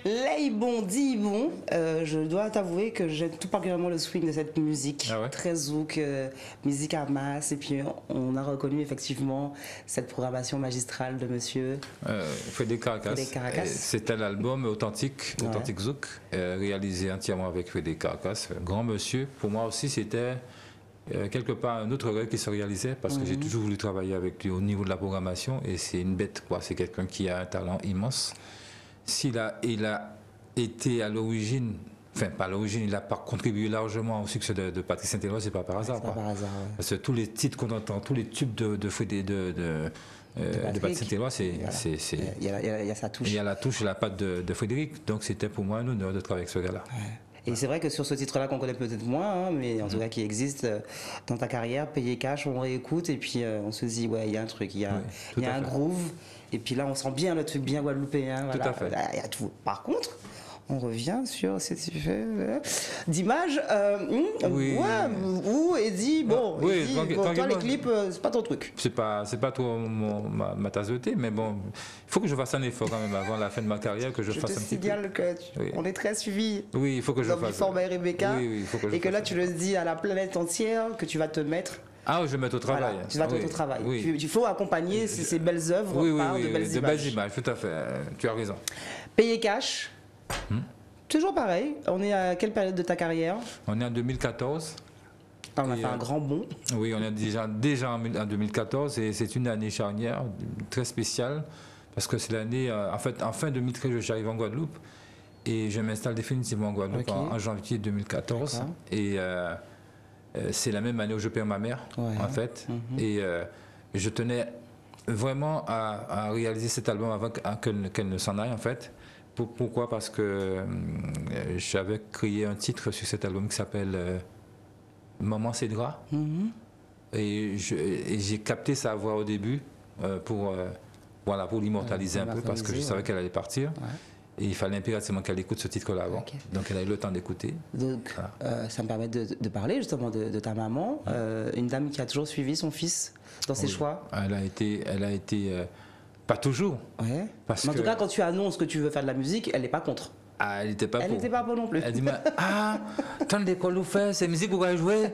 Les bon, dit bon, je dois t'avouer que j'aime tout particulièrement le swing de cette musique, très zouk, musique à masse, et puis on a reconnu effectivement cette programmation magistrale de monsieur Frédéric Caracas. C'était l'album Authentique Zouk, réalisé entièrement avec Frédéric Caracas, grand monsieur. Pour moi aussi c'était quelque part un autre rêve qui se réalisait parce que j'ai toujours voulu travailler avec lui au niveau de la programmation, et c'est une bête quoi, c'est quelqu'un qui a un talent immense. Il a été à l'origine, enfin pas à l'origine, il a contribué largement au succès de Patrice Saint-Éloi, c'est pas par hasard. Pas par hasard, ouais. Parce que tous les titres qu'on entend, tous les tubes de Patrice Saint-Éloi, il y a sa touche. Il y a la touche et la patte de Frédéric, donc c'était pour moi un honneur de travailler avec ce gars-là. Ouais. Et c'est vrai que sur ce titre-là qu'on connaît peut-être moins, mais en tout cas qui existe dans ta carrière, Payé Cash, on réécoute et puis on se dit ouais il y a un truc, il y a un groove. Et puis là, on sent bien le truc bien guadeloupéen. Tout à fait. Il y a tout. Par contre, on revient sur cette d'image. Où Eddie, bon, toi les clips, c'est pas ton truc. C'est pas trop ma tasse de thé, mais bon, il faut que je fasse un effort quand même avant la fin de ma carrière, que je fasse un petit peu. Je te signale qu'on est très suivi. Oui, il faut que je fasse. Dans Before by Rebecca. Oui, il faut que je et que là, tu le dis à la planète entière que tu vas te mettre. Ah, je vais mettre au travail. Voilà, tu vas te mettre au travail. Oui. Il faut accompagner ces belles œuvres par de belles images. De belles images, tout à fait. Tu as raison. Payé Cash. Toujours pareil. On est à quelle période de ta carrière? On est en 2014. On a fait un grand bond. Oui, on est déjà en 2014 et c'est une année charnière très spéciale parce que c'est l'année, en fin 2013, j'arrive en Guadeloupe et je m'installe définitivement en Guadeloupe en janvier 2014. Et c'est la même année où je perds ma mère, en fait. Et je tenais vraiment à réaliser cet album avant qu'elle ne s'en aille, en fait. Pourquoi? Parce que j'avais créé un titre sur cet album qui s'appelle Maman Cédra. Et j'ai capté sa voix au début pour l'immortaliser un peu parce que je savais qu'elle allait partir. Et il fallait impérativement qu'elle écoute ce titre-là avant. Donc elle a eu le temps d'écouter. Donc ça me permet de parler justement de ta maman, une dame qui a toujours suivi son fils dans ses choix. Elle a été pas toujours. Ouais. Mais en tout cas, quand tu annonces que tu veux faire de la musique, elle n'est pas contre. Ah, elle n'était pas pour. Elle n'était pas pour non plus. Elle dit tant d'école vous fait, c'est musique vous allez jouer.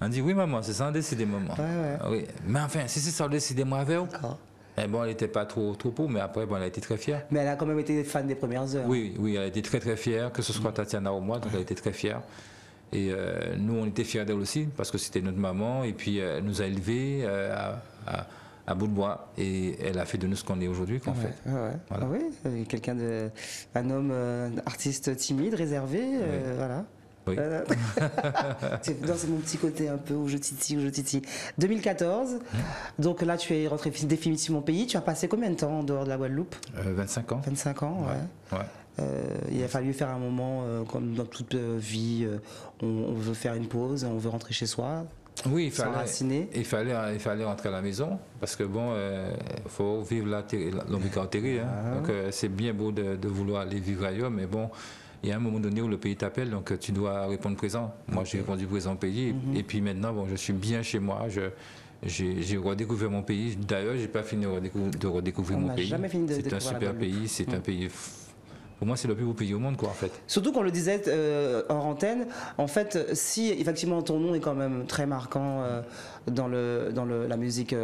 On dit oui maman, c'est ça on décide maman. Oui. Mais enfin, si c'est ça on décide moi avec vous. Et bon, elle n'était pas trop pour, mais après, bon, elle a été très fière. Mais elle a quand même été fan des premières heures. Oui, elle a été très très fière, que ce soit Tatiana ou moi, donc elle a été très fière. Et nous, on était fiers d'elle aussi, parce que c'était notre maman, et puis elle nous a élevés à bout de bois, et elle a fait de nous ce qu'on est aujourd'hui, qu'en fait. Voilà. Oui, un homme artiste timide, réservé, voilà. Oui. C'est mon petit côté un peu où je titille. 2014, donc là tu es rentré définitivement au pays. Tu as passé combien de temps en dehors de la Guadeloupe? 25 ans. 25 ans, ouais. Il a fallu faire un moment, comme dans toute vie, on veut faire une pause, on veut rentrer chez soi. Oui, il fallait rentrer à la maison parce que bon, faut vivre l'obligatoire. Donc c'est bien beau de vouloir aller vivre ailleurs, mais bon, il y a un moment donné où le pays t'appelle, donc tu dois répondre présent. Moi, j'ai répondu présent au pays, et puis maintenant, bon, je suis bien chez moi. J'ai redécouvert mon pays. D'ailleurs, j'ai pas fini de redécouvrir mon pays. C'est un super pays, c'est un pays. Pour moi, c'est le plus beau pays au monde, quoi, en fait. Surtout qu'on le disait hors antenne, en fait, si effectivement ton nom est quand même très marquant dans la musique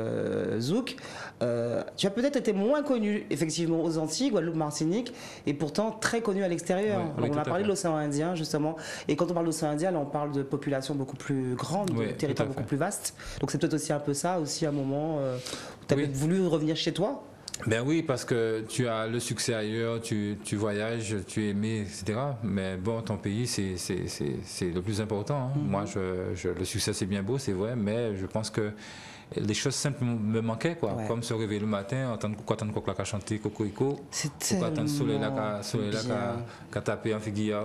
zouk, tu as peut-être été moins connu effectivement aux Antilles, Guadeloupe, Martinique, et pourtant très connu à l'extérieur. Oui, on a parlé de l'océan Indien, justement, et quand on parle de l'océan Indien, là, on parle de population beaucoup plus grande, de territoire beaucoup plus vaste. Donc c'est peut-être aussi un peu ça, aussi un moment où tu as voulu revenir chez toi. Ben oui, parce que tu as le succès ailleurs, tu voyages, tu es aimé, etc. Mais bon, ton pays, c'est le plus important. Moi, le succès, c'est bien beau, c'est vrai, mais je pense que les choses simples me manquaient, quoi. Comme se réveiller le matin, entendre coq là chanter cocorico, ou attendre le soleil là qui a tapé en figuier.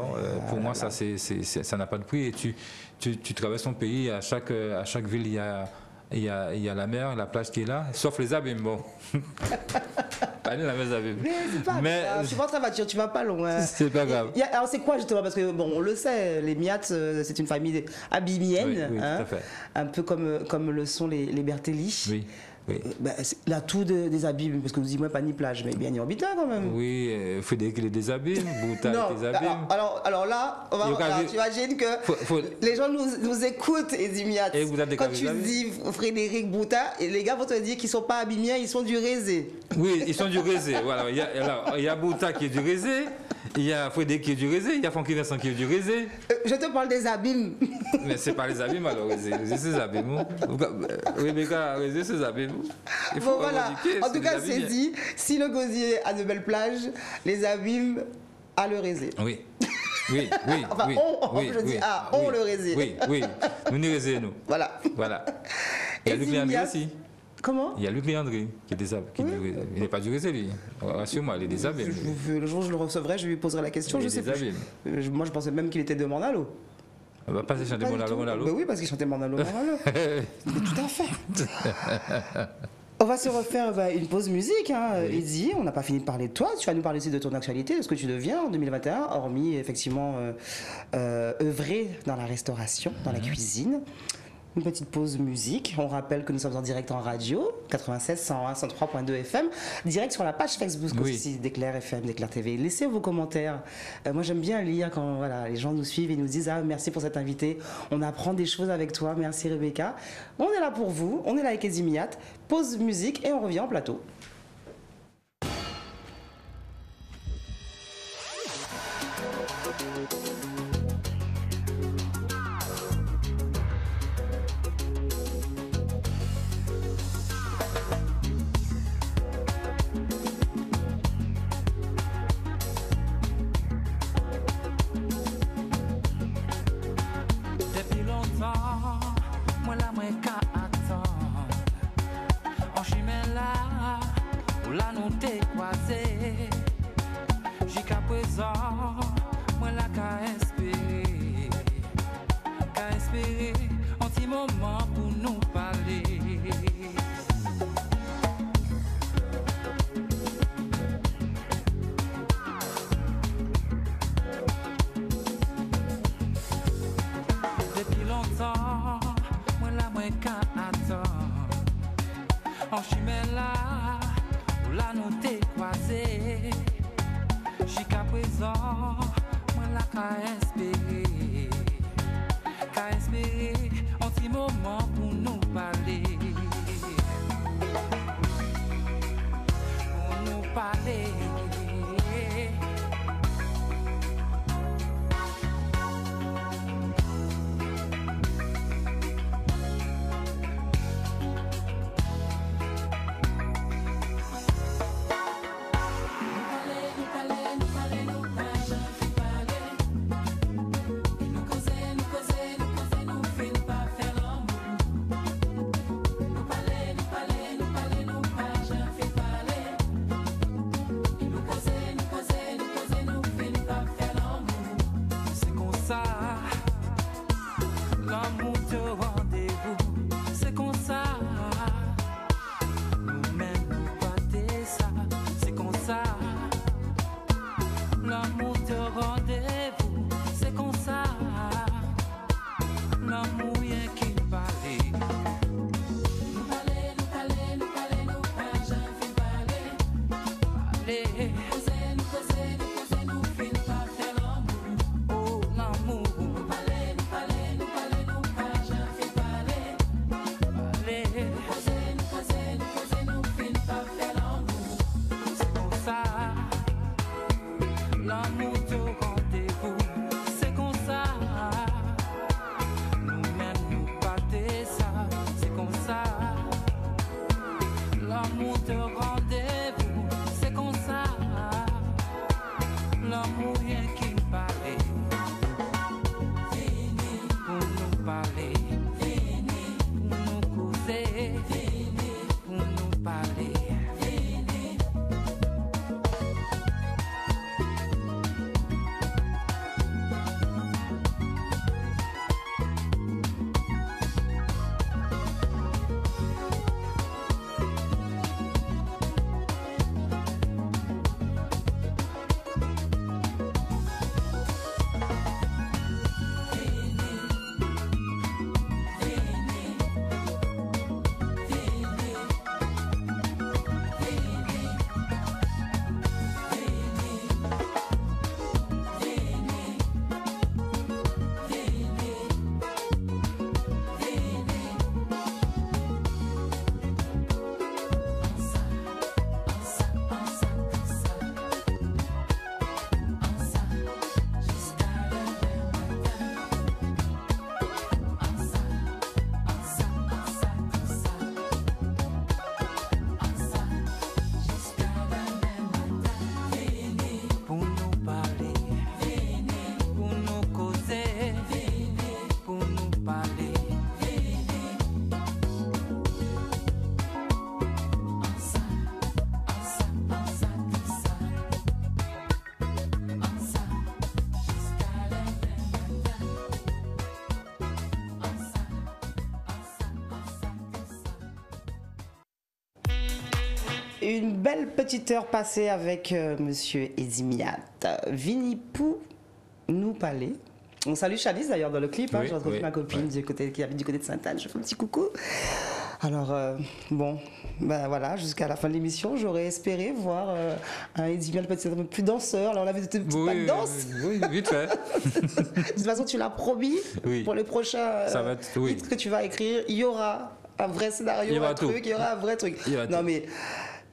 Pour moi, ça n'a pas de prix. Et tu traverses ton pays, à chaque ville, il y a la mer, la plage qui est là, sauf les abîmes, bon. Pas la mer abîmes. Mais tu vas en voiture, tu vas pas loin. C'est pas grave. Alors c'est quoi justement, parce que bon, on le sait, les Miats, c'est une famille abimienne, oui, tout à fait. Un peu comme le sont les Bertelli. Oui. L'atout des abîmes, parce que vous dites moi pas ni plage, mais bien ni habitant quand même. Oui, Frédéric il est des abîmes, Bouta est des abîmes. Alors là, tu imagines que les gens nous écoutent et disent Miat. Quand tu dis Frédéric Bouta, et les gars vont te dire qu'ils sont pas abîmiens, ils sont du Rézé. Oui, ils sont du Rézé. Voilà, il y a Bouta qui est du Rézé. Il y a Frédéric qui est du Rézé, il y a Francky Vincent qui est du Rézé. Je te parle des abîmes. Mais c'est pas les abîmes alors, Rézé c'est les abîmes. Rebecca, Rézé c'est les abîmes. Bon voilà, en tout cas c'est dit, si le Gosier a de belles plages, les abîmes a le Rézé. Oui. Enfin, oui, on le Rézé. Oui, nous nous Rézé, nous. Voilà. Il y a Luc Léandré aussi. Comment? Il y a Luc Léandré qui est des abîmes. Il n'est pas du Rézé, lui. Rassure-moi, il est des abîmes. Le jour où je le recevrai, je lui poserai la question. Je sais plus. Moi, je pensais même qu'il était de Mornalo. On va pas chanter Mornalo. Ben oui, parce qu'il chantait Mornalo. Tout à fait. On va se refaire une pause musique, Eddie. On n'a pas fini de parler de toi. Tu vas nous parler aussi de ton actualité, de ce que tu deviens en 2021, hormis effectivement œuvrer dans la restauration, dans la cuisine. Une petite pause musique. On rappelle que nous sommes en direct en radio, 96, 101, 103.2 FM, direct sur la page Facebook aussi d'Éclair FM, d'Éclair TV. Laissez vos commentaires. Moi, j'aime bien lire quand les gens nous suivent et nous disent merci pour cet invité. On apprend des choses avec toi. Merci Rebecca. On est là pour vous. On est là avec Eddie Miat. Pause musique et on revient en plateau. Une belle petite heure passée avec Monsieur Edimiat. Vini Pou nous parler. On salue Chalice d'ailleurs dans le clip. Hein, j'ai retrouvé ma copine qui habite du côté de Sainte-Anne. Je fais un petit coucou. Alors, bon, ben voilà, jusqu'à la fin de l'émission, j'aurais espéré voir un Edimiat peut-être un peu plus danseur. Alors, on avait des petites pas de danse. Oui, vite fait. De toute façon, tu l'as promis. Pour les prochains titres que tu vas écrire, il y aura un vrai scénario, il y aura un vrai truc. Non, mais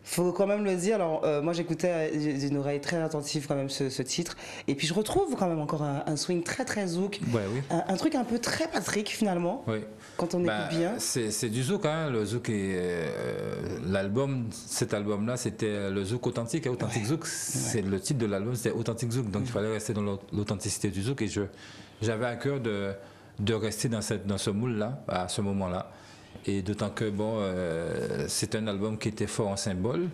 faut quand même le dire. Alors, moi, j'écoutais d'une oreille très attentive quand même ce titre. Et puis, je retrouve quand même encore un swing très, très zouk. Un truc un peu très Patrick, finalement. Oui. Quand on écoute bien. C'est du zouk, hein. Le zouk est cet album-là, c'était le zouk authentique. Authentique zouk, c'est le titre de l'album, c'était authentique zouk. Donc, il fallait rester dans l'authenticité du zouk. Et j'avais à cœur de rester dans ce moule-là, à ce moment-là. Et d'autant que, bon, c'est un album qui était fort en symbole,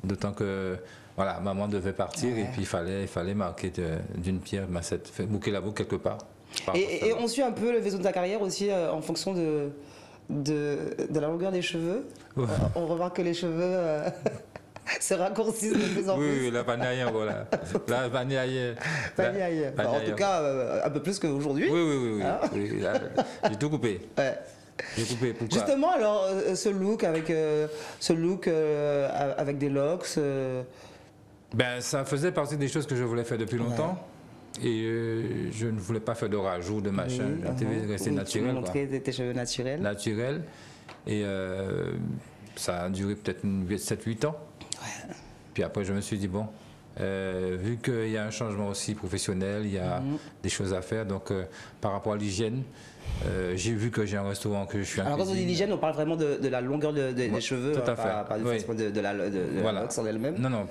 d'autant que, voilà, maman devait partir et puis il fallait marquer d'une pierre, bouquer la boucle quelque part. Et on suit un peu le vaisseau de ta carrière aussi en fonction de la longueur des cheveux. On remarque que les cheveux se raccourcissent de plus en plus. Oui, la vanille, voilà. La vanille. En tout cas, un peu plus qu'aujourd'hui. Oui. J'ai tout coupé. J'ai coupé, pourquoi? Justement, alors, ce look avec des locks. Ben, ça faisait partie des choses que je voulais faire depuis longtemps. Et je ne voulais pas faire de rajout, de machin. Je devais rester naturel. Tu montrer tes cheveux naturels. Naturel. Et ça a duré peut-être 7-8 ans. Ouais. Puis après, je me suis dit, bon, vu qu'il y a un changement aussi professionnel, il y a des choses à faire. Donc, par rapport à l'hygiène, j'ai vu que j'ai un restaurant que je suis. Alors quand on dit l'hygiène, on parle vraiment de la longueur des cheveux, tout à fait. Pas de la box en elle-même. Non.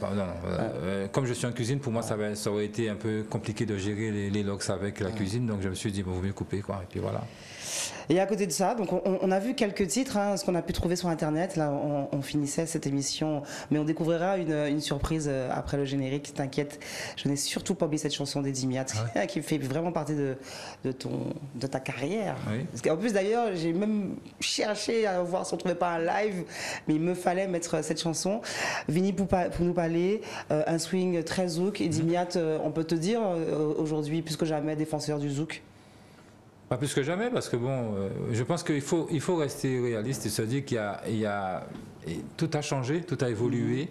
Comme je suis en cuisine, pour moi, ça aurait été un peu compliqué de gérer les locks avec la cuisine, donc je me suis dit, bon, vaut mieux couper, quoi. Et puis voilà. Et à côté de ça, donc on a vu quelques titres, hein, ce qu'on a pu trouver sur Internet. Là, on finissait cette émission, mais on découvrira une surprise après le générique. T'inquiète, je n'ai surtout pas oublié cette chanson d'Edimiat qui fait vraiment partie de ta carrière. Oui. Parce qu'en plus, d'ailleurs, j'ai même cherché à voir si on ne trouvait pas un live, mais il me fallait mettre cette chanson. Vini pour nous parler, un swing très zouk. Edimiat, on peut te dire aujourd'hui, plus que jamais, défenseur du zouk. Pas plus que jamais, parce que bon, je pense qu'il faut rester réaliste et se dire tout a changé, tout a évolué,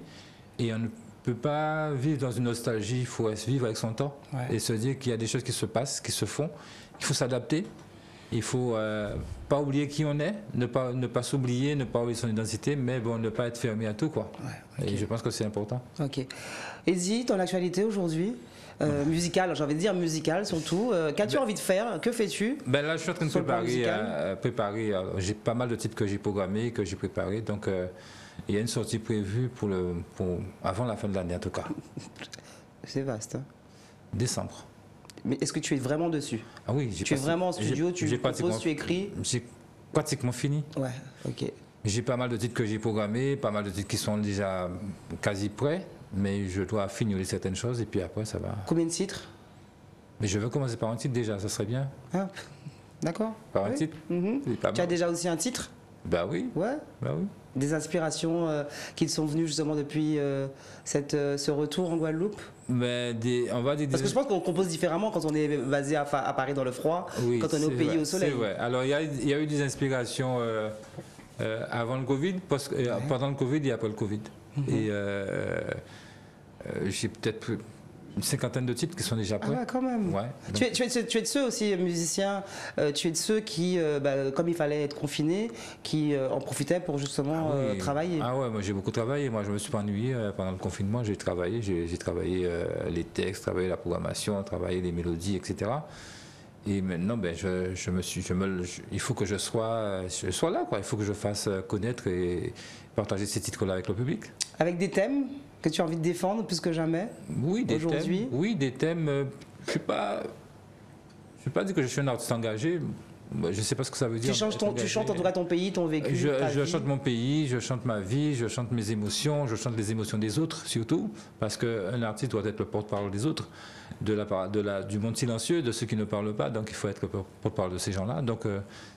et on ne peut pas vivre dans une nostalgie, il faut vivre avec son temps et se dire qu'il y a des choses qui se passent, qui se font, il faut s'adapter, il faut pas oublier qui on est, ne pas s'oublier, ne pas oublier son identité, mais bon, ne pas être fermé à tout, quoi. Et je pense que c'est important. Ok. Eddy, ton actualité aujourd'hui? Musical, j'ai envie de dire musical surtout. Qu'as-tu envie de faire? Que fais-tu? Là, je suis en train de préparer. J'ai pas mal de titres que j'ai programmés, que j'ai préparés. Donc, il y a une sortie prévue avant la fin de l'année, en tout cas. C'est vaste. Hein. Décembre. Mais est-ce que tu es vraiment dessus? Ah oui. Tu es vraiment en studio, tu composes, tu écris? J'ai pratiquement fini. Ouais, ok. J'ai pas mal de titres que j'ai programmés, pas mal de titres qui sont déjà quasi prêts. Mais je dois finir certaines choses et puis après ça va. Combien de titres? Mais je veux commencer par un titre déjà, ça serait bien. Ah, d'accord. Par un titre. Tu as déjà aussi un titre? Bah oui. Ouais. Bah oui. Des inspirations qui te sont venues justement depuis ce retour en Guadeloupe? On va dire. Parce que je pense qu'on compose différemment quand on est basé à Paris dans le froid, quand on est au pays au soleil. C'est vrai. Alors il y a eu des inspirations avant le Covid, pendant le Covid et après le Covid. Et j'ai peut-être une cinquantaine de titres qui sont déjà prêts. Ah ouais, quand même. Ouais, tu es de ceux aussi, musiciens, tu es de ceux qui, comme il fallait être confiné, qui en profitaient pour justement travailler. Ah ouais, moi j'ai beaucoup travaillé. Moi je me suis pas ennuyé pendant le confinement. J'ai travaillé, travaillé les textes, travaillé la programmation, travaillé les mélodies, etc. Et maintenant, il faut que je sois là, quoi. Il faut que je fasse connaître et partager ces titres-là avec le public. Avec des thèmes que tu as envie de défendre plus que jamais? Oui, des thèmes. Oui, des thèmes. Je ne vais pas dire que je suis un artiste engagé. je ne sais pas ce que ça veut dire. Tu chantes en tout cas ton pays, ton vécu. Je chante mon pays, je chante ma vie, je chante mes émotions, je chante les émotions des autres surtout, parce qu'un artiste doit être le porte-parole des autres, du monde silencieux, de ceux qui ne parlent pas, donc il faut être le porte-parole de ces gens-là. Donc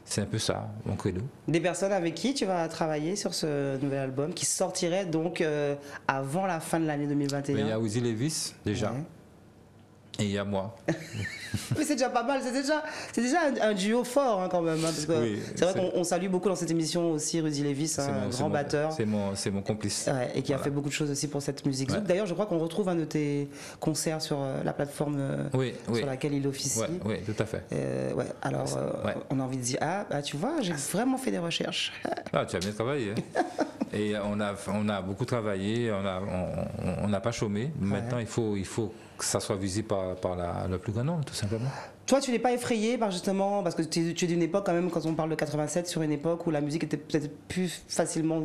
c'est un peu ça, mon credo. Des personnes avec qui tu vas travailler sur ce nouvel album qui sortirait donc avant la fin de l'année 2021? Il y a Uzi Levis déjà. Ouais. Et il y a moi. Mais c'est déjà pas mal, c'est déjà un duo fort hein, quand même. Hein, parce que oui, c'est vrai qu'on salue beaucoup dans cette émission aussi Rudy Levis, un grand batteur. C'est mon complice. Ouais, et qui a fait beaucoup de choses aussi pour cette musique. Ouais. D'ailleurs, je crois qu'on retrouve un de tes concerts sur la plateforme sur laquelle il officie. Oui, tout à fait. Alors, on a envie de dire, tu vois, j'ai vraiment fait des recherches. Tu as bien travaillé. Et on a beaucoup travaillé, on n'a pas chômé. Maintenant, il faut que ça soit visible par le plus grand nombre, tout simplement. Toi, tu n'es pas effrayé parce que tu es d'une époque quand même, quand on parle de 87, sur une époque où la musique était peut-être plus facilement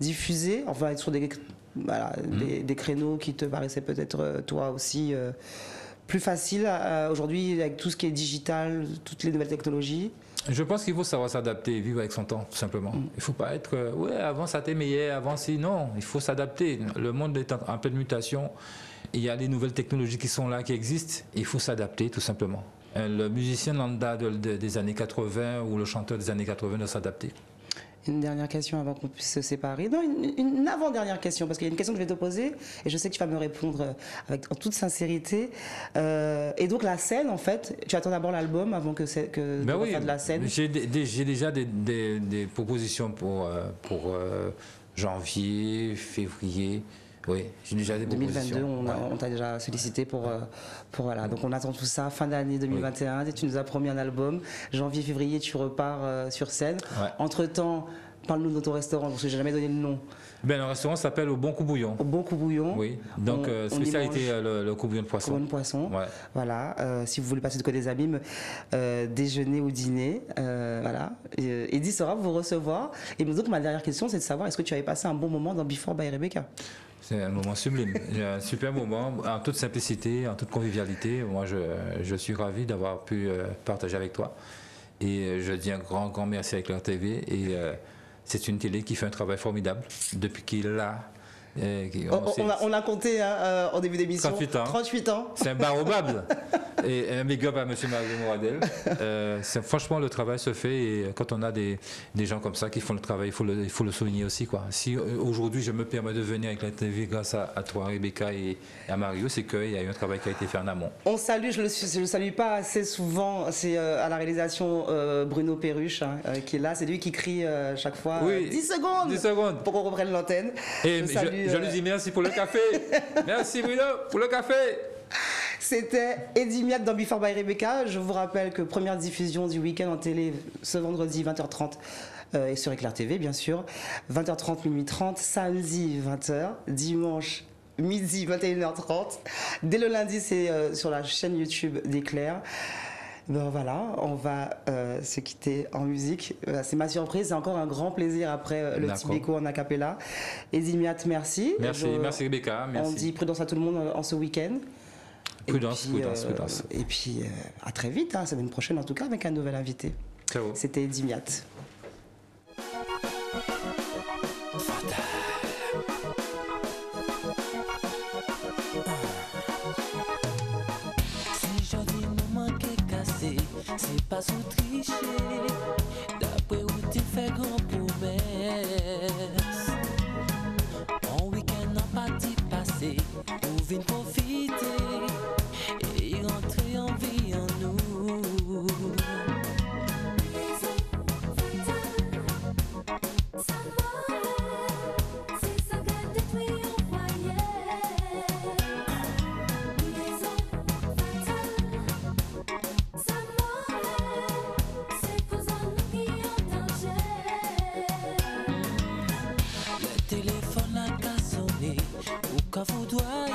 diffusée, enfin sur des créneaux qui te paraissaient peut-être toi aussi plus faciles. Aujourd'hui, avec tout ce qui est digital, toutes les nouvelles technologies. Je pense qu'il faut savoir s'adapter et vivre avec son temps, tout simplement. Il ne faut pas être avant ça t'aimait, avant si. Non, il faut s'adapter. Le monde est en pleine mutation. Il y a les nouvelles technologies qui sont là, qui existent. Il faut s'adapter, tout simplement. Le musicien lambda des années 80 ou le chanteur des années 80 doit s'adapter. Une dernière question avant qu'on puisse se séparer. Non, une avant-dernière question, parce qu'il y a une question que je vais te poser et je sais que tu vas me répondre en toute sincérité. Et donc la scène, en fait, tu attends d'abord l'album avant que faire de la scène. J'ai déjà des propositions pour janvier, février. Oui, j'ai déjà des propositions. 2022, on t'a déjà sollicité pour voilà. Donc on attend tout ça, fin d'année 2021. Oui. Tu nous as promis un album. Janvier, février, tu repars sur scène. Ouais. Entre-temps, parle-nous de ton restaurant, parce que j'ai jamais donné le nom. Le restaurant s'appelle Au Bon Coup Bouillon. Au Bon Coup Bouillon. Oui. Donc spécialité le coup bouillon de poisson. Coup bouillon de poisson. Ouais. Voilà. Si vous voulez passer de côté des abîmes, déjeuner ou dîner, voilà. Eddie saura vous recevoir. Et donc ma dernière question, c'est de savoir est-ce que tu avais passé un bon moment dans Before by Rebecca? C'est un moment sublime, un super moment, en toute simplicité, en toute convivialité. Moi, je suis ravi d'avoir pu partager avec toi. Et je dis un grand merci à Éclair TV. Et c'est une télé qui fait un travail formidable depuis qu'il l'a. On a compté en début d'émission. 38 ans. C'est un baobab. Et un big up à M. Mario Mouradel. Franchement, le travail se fait et quand on a des gens comme ça qui font le travail, il faut le souligner aussi, quoi. Si aujourd'hui je me permets de venir avec la TV grâce à toi, Rebecca et à Mario, c'est qu'il y a eu un travail qui a été fait en amont. On salue, je le salue pas assez souvent, c'est à la réalisation Bruno Perruche qui est là, c'est lui qui crie chaque fois 10 secondes, 10 secondes pour qu'on reprenne l'antenne. Et je lui dis merci pour le café. Merci Bruno pour le café. C'était Eddie Miat dans Before by Rebecca. Je vous rappelle que première diffusion du week-end en télé ce vendredi 20h30 et sur Éclair TV bien sûr. 20h30, minuit 30, samedi 20h, dimanche midi 21h30. Dès le lundi c'est sur la chaîne YouTube d'Éclair. Ben voilà, on va se quitter en musique. C'est ma surprise, c'est encore un grand plaisir après le Tibeco en acapella. Eddie Miat, merci. Merci Rebecca. Merci. On dit prudence à tout le monde en ce week-end. Prudence. Et puis à très vite, semaine prochaine en tout cas, avec un nouvel invité. Ciao. C'était Eddie Miat. C'est pas sous tricher, d'après où tu fais grand promesse. Mon week-end n'a pas d'y passer, ou vient profiter et rentrer en vie en nous. Téléphone a qu'à sonner, ou qu'à vouloir